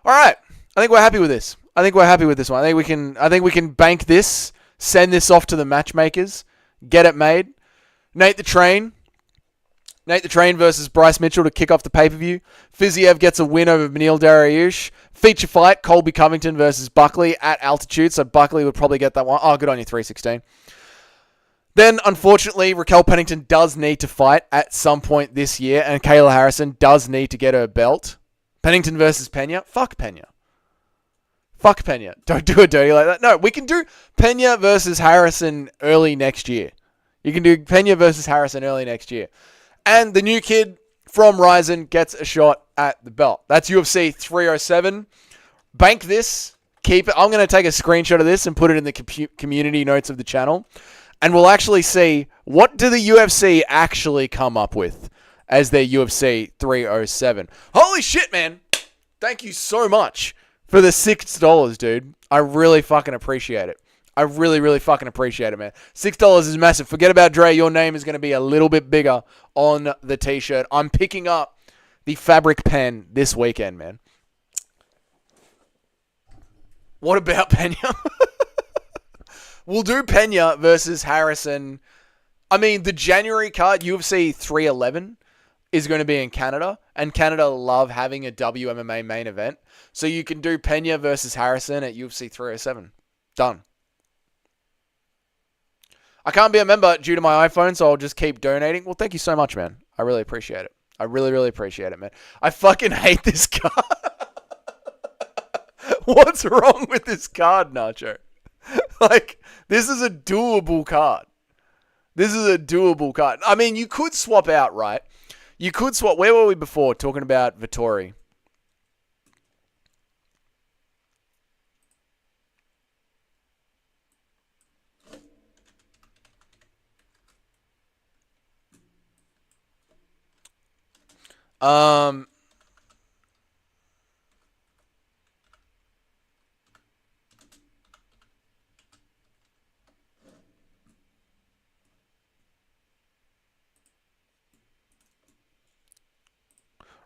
All right. I think we're happy with this. I think we're happy with this one. I think we can bank this, send this off to the matchmakers, get it made. Nate the Train versus Bryce Mitchell to kick off the pay-per-view. Fiziev gets a win over Beneil Dariush. Feature fight, Colby Covington versus Buckley at altitude. So Buckley would probably get that one. Oh, good on you, 316. Then, unfortunately, Raquel Pennington does need to fight at some point this year, and Kayla Harrison does need to get her belt. Pennington versus Pena. Fuck Pena. Fuck Pena. Don't do it dirty like that. No, we can do Pena versus Harrison early next year. You can do Pena versus Harrison early next year. And the new kid from Ryzen gets a shot at the belt. That's UFC 307. Bank this. Keep it. I'm going to take a screenshot of this and put it in the community notes of the channel. And we'll actually see what do the UFC actually come up with as their UFC 307. Holy shit, man. Thank you so much for the $6, dude. I really fucking appreciate it. I really, really fucking appreciate it, man. $6 is massive. Forget about Dre. Your name is going to be a little bit bigger on the t-shirt. I'm picking up the fabric pen this weekend, man. What about Pena? We'll do Pena versus Harrison. I mean, the January card, UFC 311, is going to be in Canada. And Canada love having a WMMA main event. So you can do Pena versus Harrison at UFC 307. Done. I can't be a member due to my iPhone, so I'll just keep donating. Well, thank you so much, man. I really appreciate it. I really, really appreciate it, man. I fucking hate this card. What's wrong with this card, Nacho? Like, this is a doable card. This is a doable card. I mean, you could swap out, right? You could swap. Where were we before talking about Vittori?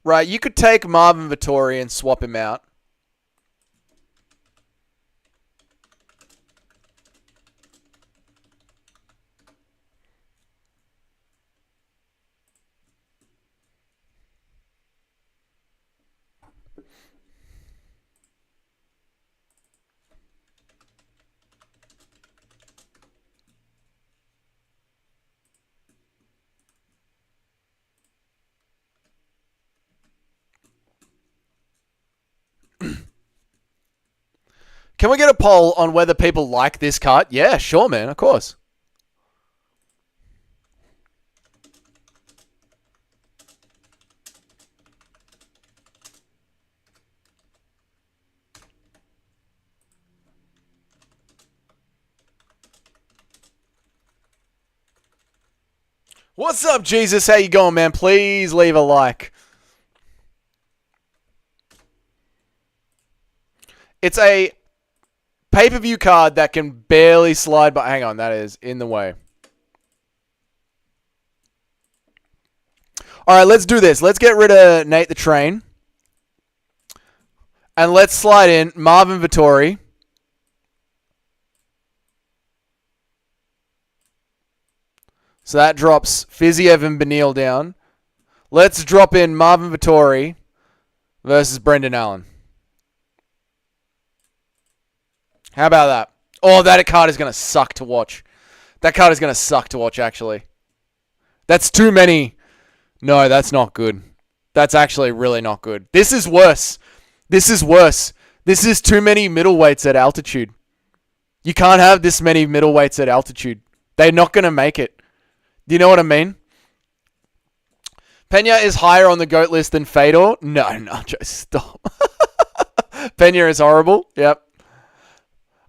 Right, you could take Marvin Vittori and swap him out. Can we get a poll on whether people like this card? Yeah, sure, man. Of course. What's up, Jesus? How you going, man? Please leave a like. It's a pay-per-view card that can barely slide by. Hang on, that is in the way. All right, let's do this. Let's get rid of Nate the Train. And let's slide in Marvin Vittori. So that drops Fiziev and Beneil down. Let's drop in Marvin Vittori versus Brendan Allen. How about that? Oh, that card is going to suck to watch. That card is going to suck to watch, actually. That's too many. No, that's not good. That's actually really not good. This is worse. This is worse. This is too many middleweights at altitude. You can't have this many middleweights at altitude. They're not going to make it. Do you know what I mean? Pena is higher on the GOAT list than Fedor? No, just stop. Pena is horrible. Yep.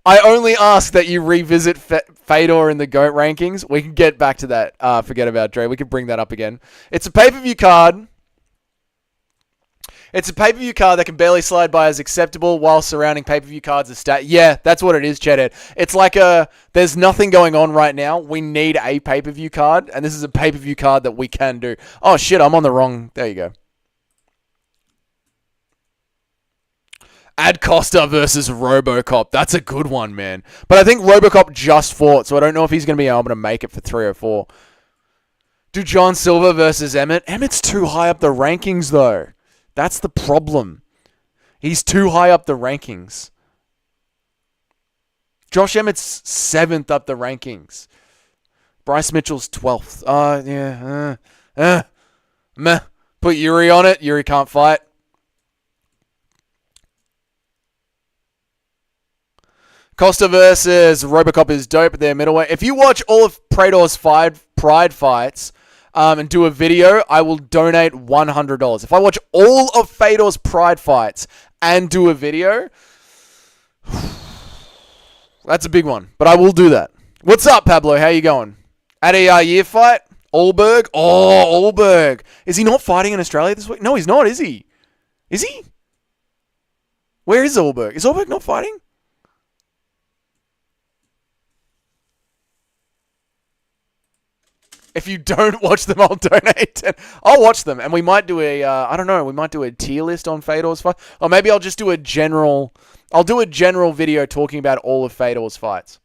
I only ask that you revisit Fedor in the GOAT rankings. We can get back to that. Forget about Dre. We can bring that up again. It's a pay-per-view card. It's a pay-per-view card that can barely slide by as acceptable while surrounding pay-per-view cards as stat. Yeah, that's what it is, Chedhead. It's like there's nothing going on right now. We need a pay-per-view card, and this is a pay-per-view card that we can do. Oh, shit, I'm on the wrong... There you go. Ad Costa versus Robocop. That's a good one, man. But I think Robocop just fought, so I don't know if he's going to be able to make it for 304. Do John Silver versus Emmett? Emmett's too high up the rankings, though. That's the problem. He's too high up the rankings. Josh Emmett's 7th up the rankings. Bryce Mitchell's 12th. Meh. Put Yuri on it. Yuri can't fight. Costa versus Robocop is dope. They're middleweight. If you watch all of Prador's Pride fights and do a video, I will donate $100. If I watch all of Fedor's Pride fights and do a video, that's a big one. But I will do that. What's up, Pablo? How you going? At a year fight? Allberg? Oh, Allberg. Is he not fighting in Australia this week? No, he's not, is he? Is he? Where is Allberg? Is Allberg not fighting? If you don't watch them, I'll donate. I'll watch them, and we might do I don't know, we might do a tier list on Fedor's fight. Or maybe I'll just do a general... I'll do a general video talking about all of Fedor's fights.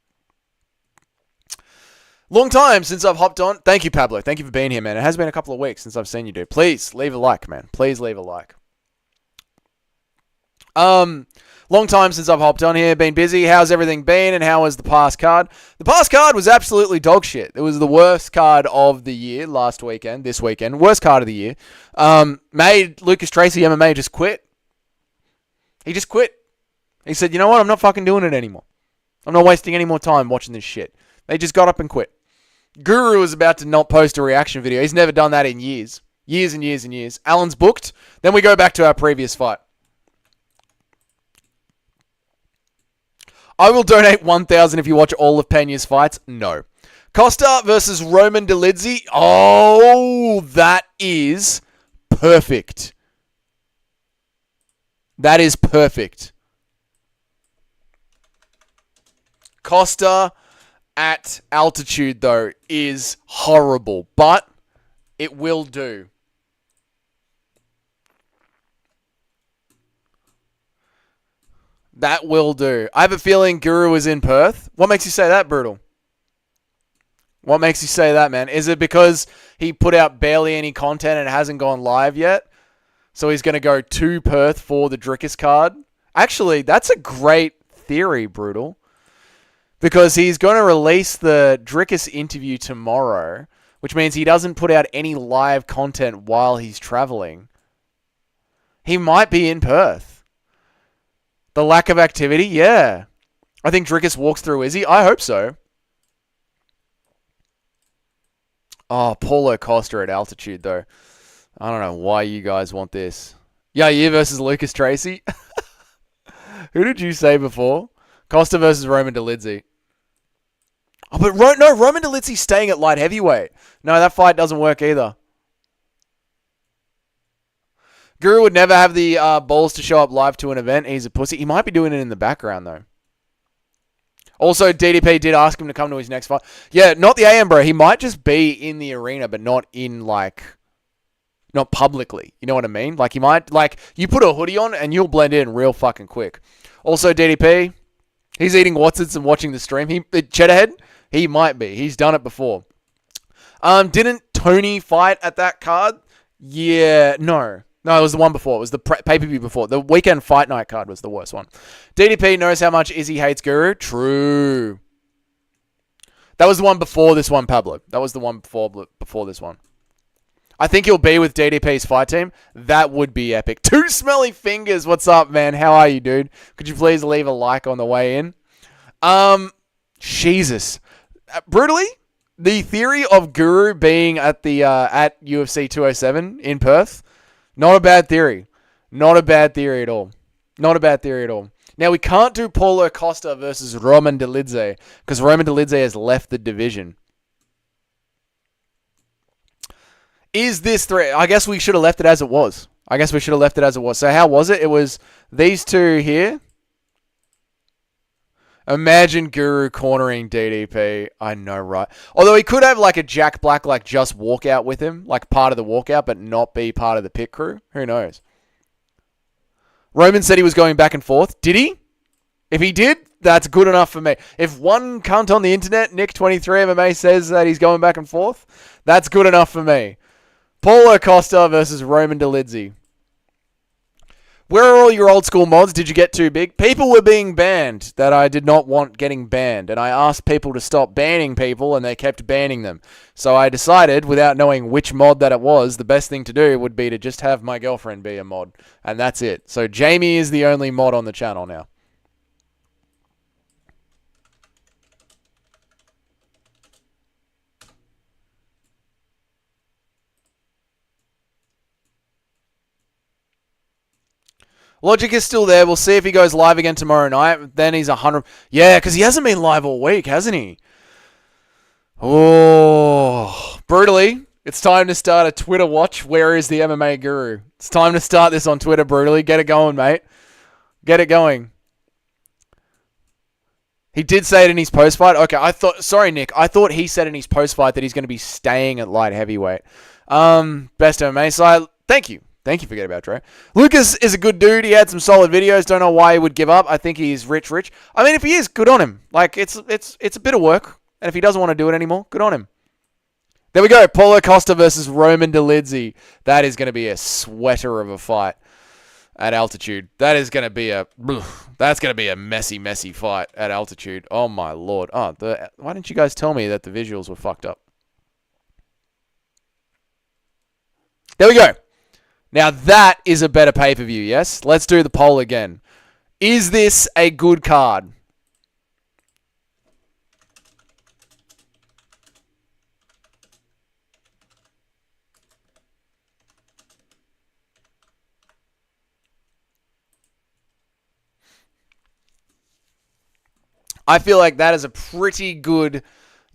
Long time since I've hopped on. Thank you, Pablo. Thank you for being here, man. It has been a couple of weeks since I've seen you, dude. Please, leave a like, man. Please leave a like. Long time since I've hopped on here. Been busy. How's everything been? And how was the past card? The past card was absolutely dog shit. It was the worst card of the year this weekend. Worst card of the year. Made Lucas Tracy MMA just quit. He just quit. He said, you know what? I'm not fucking doing it anymore. I'm not wasting any more time watching this shit. They just got up and quit. Guru was about to not post a reaction video. He's never done that in years. Years and years and years. Alan's booked. Then we go back to our previous fight. I will donate $1,000 if you watch all of Pena's fights. No. Costa versus Roman Dolidze. Oh, that is perfect. That is perfect. Costa at altitude, though, is horrible, but it will do. That will do. I have a feeling Guru is in Perth. What makes you say that, Brutal? What makes you say that, man? Is it because he put out barely any content and it hasn't gone live yet? So he's going to go to Perth for the Drickus card? Actually, that's a great theory, Brutal. Because he's going to release the Drickus interview tomorrow, which means he doesn't put out any live content while he's traveling. He might be in Perth. The lack of activity? Yeah. I think Drickus walks through Izzy. I hope so. Oh, Paulo Costa at altitude, though. I don't know why you guys want this. Yair versus Lucas Tracy. Who did you say before? Costa versus Roman Dolidze. Oh, but Roman Dolidze's staying at light heavyweight. No, that fight doesn't work either. Guru would never have the balls to show up live to an event. He's a pussy. He might be doing it in the background, though. Also, DDP did ask him to come to his next fight. Yeah, not the AM, bro. He might just be in the arena, but not in, not publicly. You know what I mean? He might, you put a hoodie on and you'll blend in real fucking quick. Also, DDP, he's eating Watsits and watching the stream. Cheddarhead, he might be. He's done it before. Didn't Tony fight at that card? Yeah, no. No, it was the one before. It was the pay-per-view before. The weekend fight night card was the worst one. DDP knows how much Izzy hates Guru. True. That was the one before this one, Pablo. That was the one before this one. I think he'll be with DDP's fight team. That would be epic. Two Smelly Fingers. What's up, man? How are you, dude? Could you please leave a like on the way in? Jesus. Brutally, the theory of Guru being at the at UFC 207 in Perth, not a bad theory. Not a bad theory at all. Not a bad theory at all. Now, we can't do Paulo Costa versus Roman Dolidze because Roman Dolidze has left the division. Is this three? I guess we should have left it as it was. So how was it? It was these two here. Imagine Guru cornering DDP. I know, right? Although he could have like a Jack Black, like just walkout with him, like part of the walkout, but not be part of the pit crew. Who knows? Roman said he was going back and forth. Did he? If he did, that's good enough for me. If one cunt on the internet, Nick23MMA, says that he's going back and forth, that's good enough for me. Paulo Costa versus Roman Dolidze. Where are all your old school mods? Did you get too big? People were being banned that I did not want getting banned. And I asked people to stop banning people and they kept banning them. So I decided, without knowing which mod that it was, the best thing to do would be to just have my girlfriend be a mod. And that's it. So Jamie is the only mod on the channel now. Logic is still there. We'll see if he goes live again tomorrow night. Then he's 100. Yeah, because he hasn't been live all week, hasn't he? Oh, brutally. It's time to start a Twitter watch. Where is the MMA Guru? It's time to start this on Twitter, brutally. Get it going, mate. Get it going. He did say it in his post-fight. Okay, sorry, Nick. I thought he said in his post-fight that he's going to be staying at light heavyweight. Best MMA side. Thank you. Thank you for getting about Dre. Lucas is a good dude. He had some solid videos. Don't know why he would give up. I think he's rich. I mean, if he is, good on him. Like, it's a bit of work. And if he doesn't want to do it anymore, good on him. There we go. Paulo Costa versus Roman Dolidze. That is going to be a sweater of a fight at altitude. That's going to be a messy, messy fight at altitude. Oh, my Lord. Why didn't you guys tell me that the visuals were fucked up? There we go. Now that is a better pay-per-view, yes? Let's do the poll again. Is this a good card? I feel like that is a pretty good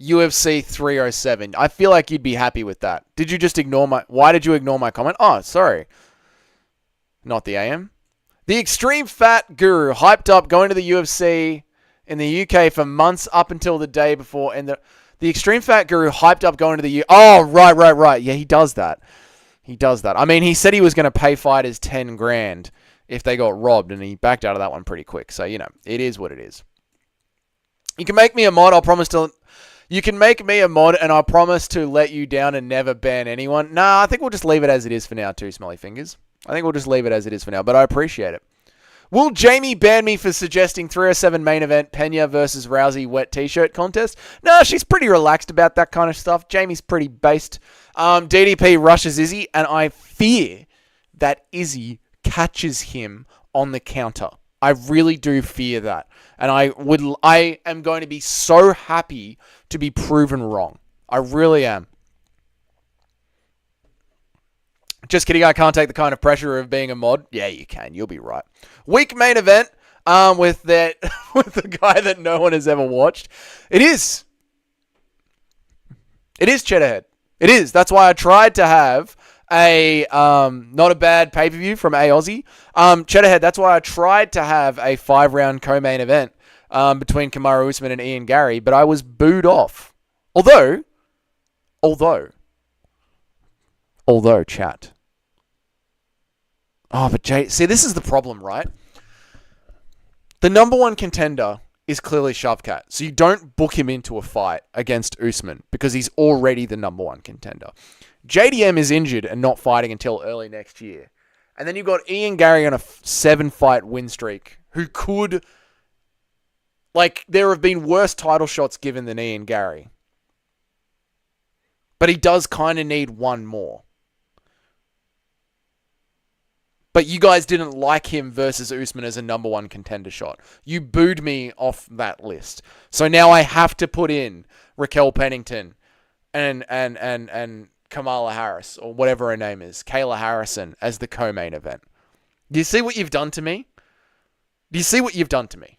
UFC 307. I feel like you'd be happy with that. Did you just ignore why did you ignore my comment? Oh, sorry. Not the AM. The Extreme Fat Guru hyped up going to the UFC in the UK for months up until the day before. And the Extreme Fat Guru hyped up going to the Oh, right. Yeah, he does that. I mean, he said he was going to pay fighters 10 grand if they got robbed, and he backed out of that one pretty quick. So, it is what it is. You can make me a mod. You can make me a mod, and I promise to let you down and never ban anyone. Nah, I think we'll just leave it as it is for now, too, Smelly Fingers. I think we'll just leave it as it is for now, but I appreciate it. Will Jamie ban me for suggesting 307 main event Pena versus Rousey wet t-shirt contest? No, she's pretty relaxed about that kind of stuff. Jamie's pretty based. DDP rushes Izzy, and I fear that Izzy catches him on the counter. I really do fear that. And I am going to be so happy to be proven wrong. I really am. Just kidding, I can't take the kind of pressure of being a mod. Yeah, you can. You'll be right. Week main event with the guy that no one has ever watched. It is Cheddarhead. It is. That's why I tried to have a not a bad pay-per-view from A Aussie. Cheddarhead, that's why I tried to have a 5-round co-main event between Kamaru Usman and Ian Gary, but I was booed off. Although, chat. Oh, but Jay, see, this is the problem, right? The number one contender is clearly Shavkat, so you don't book him into a fight against Usman because he's already the number one contender. JDM is injured and not fighting until early next year. And then you've got Ian Gary on a 7-fight win streak, who could... Like, there have been worse title shots given than Ian Gary. But he does kind of need one more. But you guys didn't like him versus Usman as a number one contender shot. You booed me off that list. So now I have to put in Raquel Pennington and Kamala Harris, or whatever her name is, Kayla Harrison, as the co-main event. Do you see what you've done to me? Do you see what you've done to me?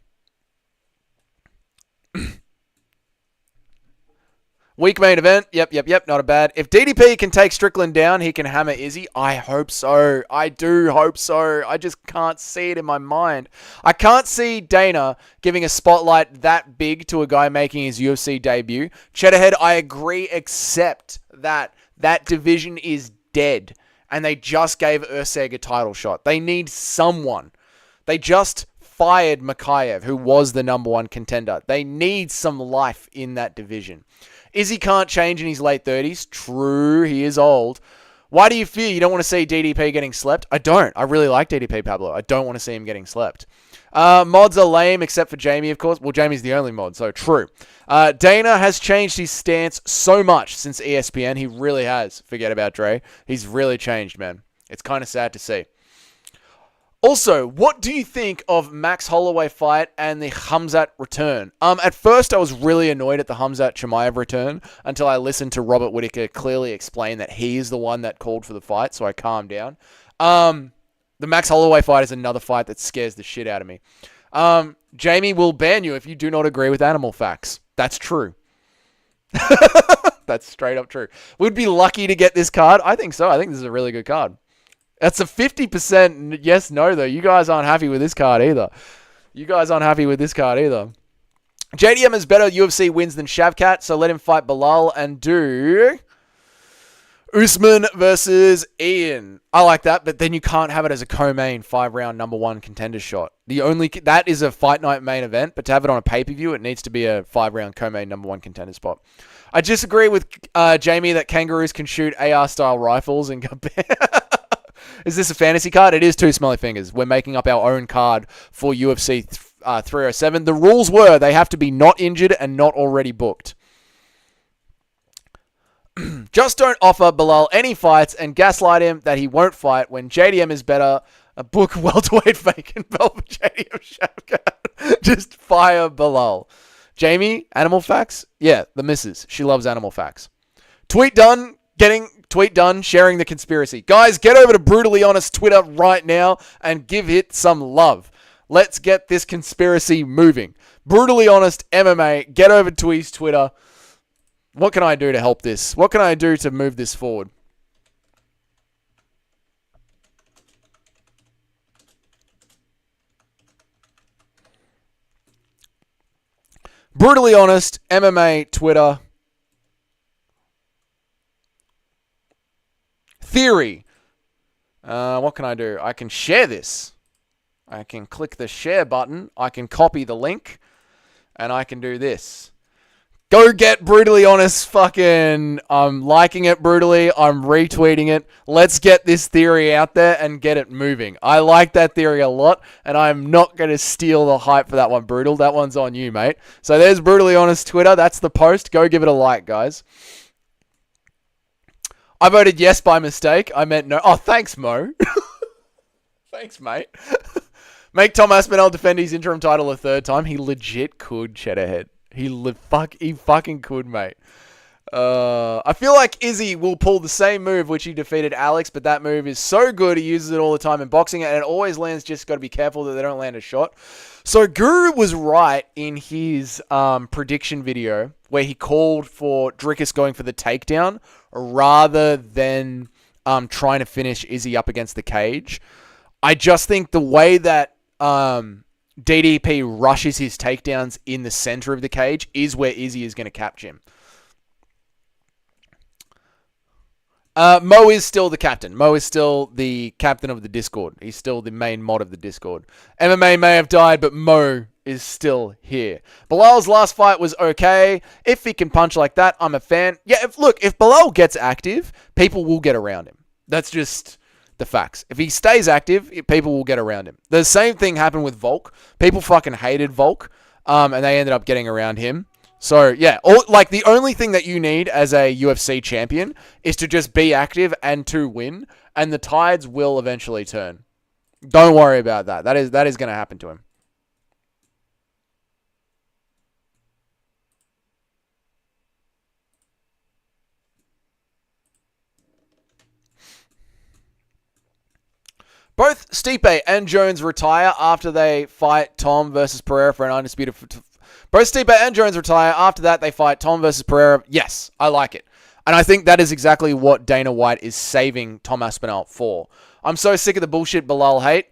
Weak main event. Yep. Not a bad. If DDP can take Strickland down, he can hammer Izzy. I hope so. I do hope so. I just can't see it in my mind. I can't see Dana giving a spotlight that big to a guy making his UFC debut. Cheddarhead, I agree, except that division is dead. And they just gave Urseg a title shot. They need someone. They just fired Makayev, who was the number one contender. They need some life in that division. Izzy can't change in his late 30s. True, he is old. Why do you fear you don't want to see DDP getting slept? I don't. I really like DDP, Pablo. I don't want to see him getting slept. Mods are lame, except for Jamie, of course. Well, Jamie's the only mod, so true. Dana has changed his stance so much since ESPN. He really has. Forget about Dre. He's really changed, man. It's kind of sad to see. Also, what do you think of Max Holloway fight and the Khamzat return? At first, I was really annoyed at the Khamzat Chimaev return until I listened to Robert Whittaker clearly explain that he is the one that called for the fight, so I calmed down. The Max Holloway fight is another fight that scares the shit out of me. Jamie will ban you if you do not agree with animal facts. That's true. That's straight up true. We'd be lucky to get this card. I think so. I think this is a really good card. That's a 50% yes-no, though. You guys aren't happy with this card either. JDM has better UFC wins than Shavkat, so let him fight Bilal and do Usman versus Ian. I like that, but then you can't have it as a co-main 5-round number one contender shot. That is a fight night main event, but to have it on a pay-per-view, it needs to be a 5-round co-main number one contender spot. I disagree with Jamie that kangaroos can shoot AR-style rifles and Is this a fantasy card? It is two smelly fingers. We're making up our own card for UFC 307. The rules were they have to be not injured and not already booked. Just don't offer Bilal any fights and gaslight him that he won't fight when JDM is better. A book welterweight vacant belt for JDM Shavkat. Just fire Bilal. Jamie, animal facts? Yeah, the missus. She loves animal facts. Tweet done, sharing the conspiracy. Guys, get over to Brutally Honest Twitter right now and give it some love. Let's get this conspiracy moving. Brutally Honest MMA, get over to his Twitter. What can I do to help this? What can I do to move this forward? Brutally Honest MMA Twitter. Theory. What can I do? I can share this. I can click the share button. I can copy the link. And I can do this. Go get Brutally Honest fucking... I'm liking it brutally. I'm retweeting it. Let's get this theory out there and get it moving. I like that theory a lot. And I'm not going to steal the hype for that one, Brutal. That one's on you, mate. So there's Brutally Honest Twitter. That's the post. Go give it a like, guys. I voted yes by mistake. I meant no. Oh, thanks, Mo. Thanks, mate. Make Tom Aspinall defend his interim title a third time. He legit could, Cheddarhead. He fucking could, mate. I feel like Izzy will pull the same move which he defeated Alex, but that move is so good he uses it all the time in boxing, and it always lands. Just got to be careful that they don't land a shot. So Guru was right in his prediction video where he called for Drickus going for the takedown rather than trying to finish Izzy up against the cage. I just think the way that DDP rushes his takedowns in the center of the cage is where Izzy is going to catch him. Mo is still the captain. Mo is still the captain of the Discord. He's still the main mod of the Discord. MMA may have died, but Mo is still here. Bilal's last fight was okay. If he can punch like that, I'm a fan. Yeah, if Bilal gets active, people will get around him. That's the facts. If he stays active, people will get around him. The same thing happened with Volk. People fucking hated Volk, and they ended up getting around him. So, yeah, the only thing that you need as a UFC champion is to just be active and to win, and the tides will eventually turn. Don't worry about that. That is going to happen to him. Both Stipe and Jones retire after they fight Tom versus Pereira for an undisputed... Both Stipe and Jones retire. After that, they fight Tom versus Pereira. Yes, I like it. And I think that is exactly what Dana White is saving Tom Aspinall for. I'm so sick of the bullshit Bilal hate.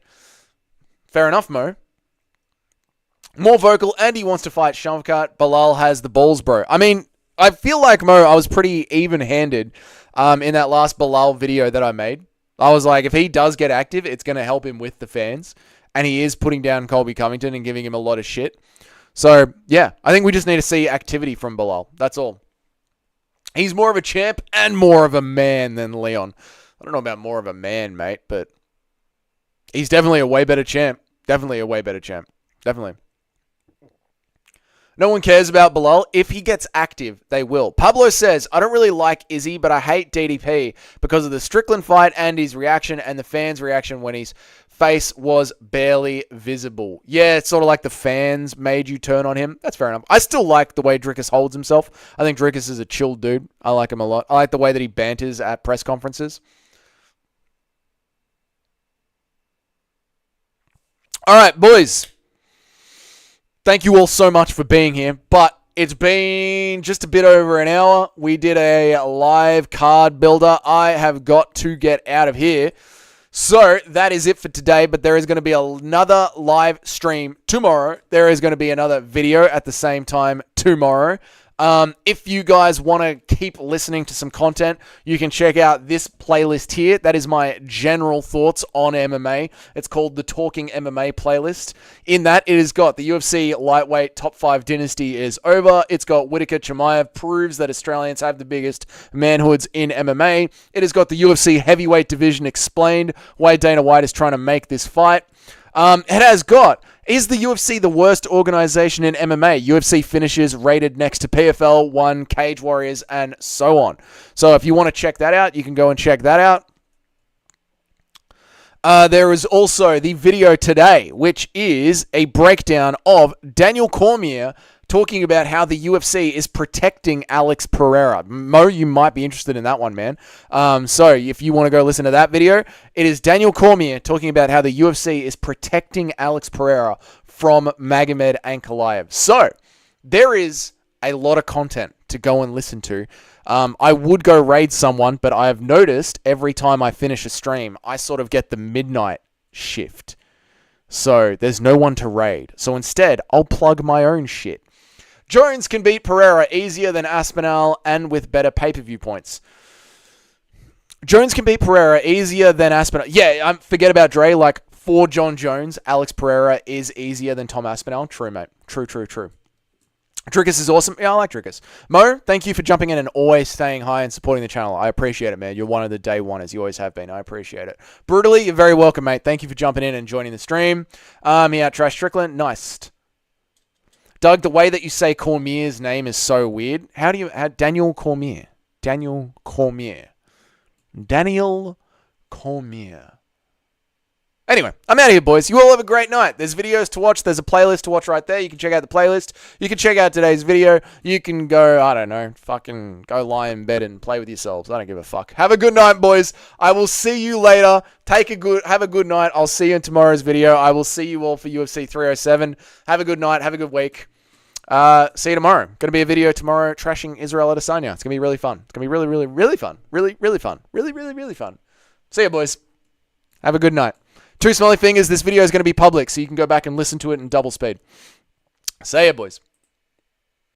Fair enough, Mo. More vocal, and he wants to fight Shavkat. Bilal has the balls, bro. I mean, I feel like, Mo, I was pretty even-handed in that last Bilal video that I made. I was like, if he does get active, it's going to help him with the fans. And he is putting down Colby Covington and giving him a lot of shit. So, yeah, I think we just need to see activity from Bilal. That's all. He's more of a champ and more of a man than Leon. I don't know about more of a man, mate, but he's definitely a way better champ. Definitely a way better champ. Definitely. No one cares about Bilal. If he gets active, they will. Pablo says, I don't really like Izzy, but I hate DDP because of the Strickland fight and his reaction and the fans' reaction when his face was barely visible. Yeah, it's sort of like the fans made you turn on him. That's fair enough. I still like the way Drickus holds himself. I think Drickus is a chill dude. I like him a lot. I like the way that he banters at press conferences. All right, boys. Thank you all so much for being here, but it's been just a bit over an hour. We did a live card builder. I have got to get out of here. So that is it for today, but there is going to be another live stream tomorrow. There is going to be another video at the same time tomorrow. If you guys want to keep listening to some content, you can check out this playlist here. That is my general thoughts on MMA. It's called the Talking MMA playlist. In that, it has got the UFC lightweight top 5 dynasty is over. It's got Whittaker Chimaev proves that Australians have the biggest manhoods in MMA. It has got the UFC heavyweight division explained, why Dana White is trying to make this fight. It has got, is the UFC the worst organization in MMA? UFC finishes rated next to PFL, One, Cage Warriors, and so on. So if you want to check that out, you can go and check that out. There is also the video today, which is a breakdown of Daniel Cormier talking about how the UFC is protecting Alex Pereira. Mo, you might be interested in that one, man. So if you want to go listen to that video, it is Daniel Cormier talking about how the UFC is protecting Alex Pereira from Magomed Ankalaev. So there is a lot of content to go and listen to. I would go raid someone, but I have noticed every time I finish a stream, I sort of get the midnight shift. So there's no one to raid. So instead, I'll plug my own shit. Jones can beat Pereira easier than Aspinall and with better pay-per-view points. Jones can beat Pereira easier than Aspinall. Yeah, forget about Dre. Like, for John Jones, Alex Pereira is easier than Tom Aspinall. True, mate. True. Drickus is awesome. Yeah, I like Drickus. Mo, thank you for jumping in and always staying high and supporting the channel. I appreciate it, man. You're one of the day oneers. You always have been. I appreciate it. Brutally, you're very welcome, mate. Thank you for jumping in and joining the stream. Yeah, Trash Strickland. Nice. Doug, the way that you say Cormier's name is so weird. How do you... Daniel Cormier. Daniel Cormier. Anyway, I'm out of here, boys. You all have a great night. There's videos to watch. There's a playlist to watch right there. You can check out the playlist. You can check out today's video. You can go, I don't know, fucking go lie in bed and play with yourselves. I don't give a fuck. Have a good night, boys. I will see you later. Have a good night. I'll see you in tomorrow's video. I will see you all for UFC 307. Have a good night. Have a good week. See you tomorrow. Going to be a video tomorrow trashing Israel Adesanya. It's going to be really fun. It's going to be really, really, really fun. Really, really fun. Really, really, really fun. See you, boys. Have a good night. Two smelly fingers. This video is going to be public, so you can go back and listen to it in double speed. See ya, boys.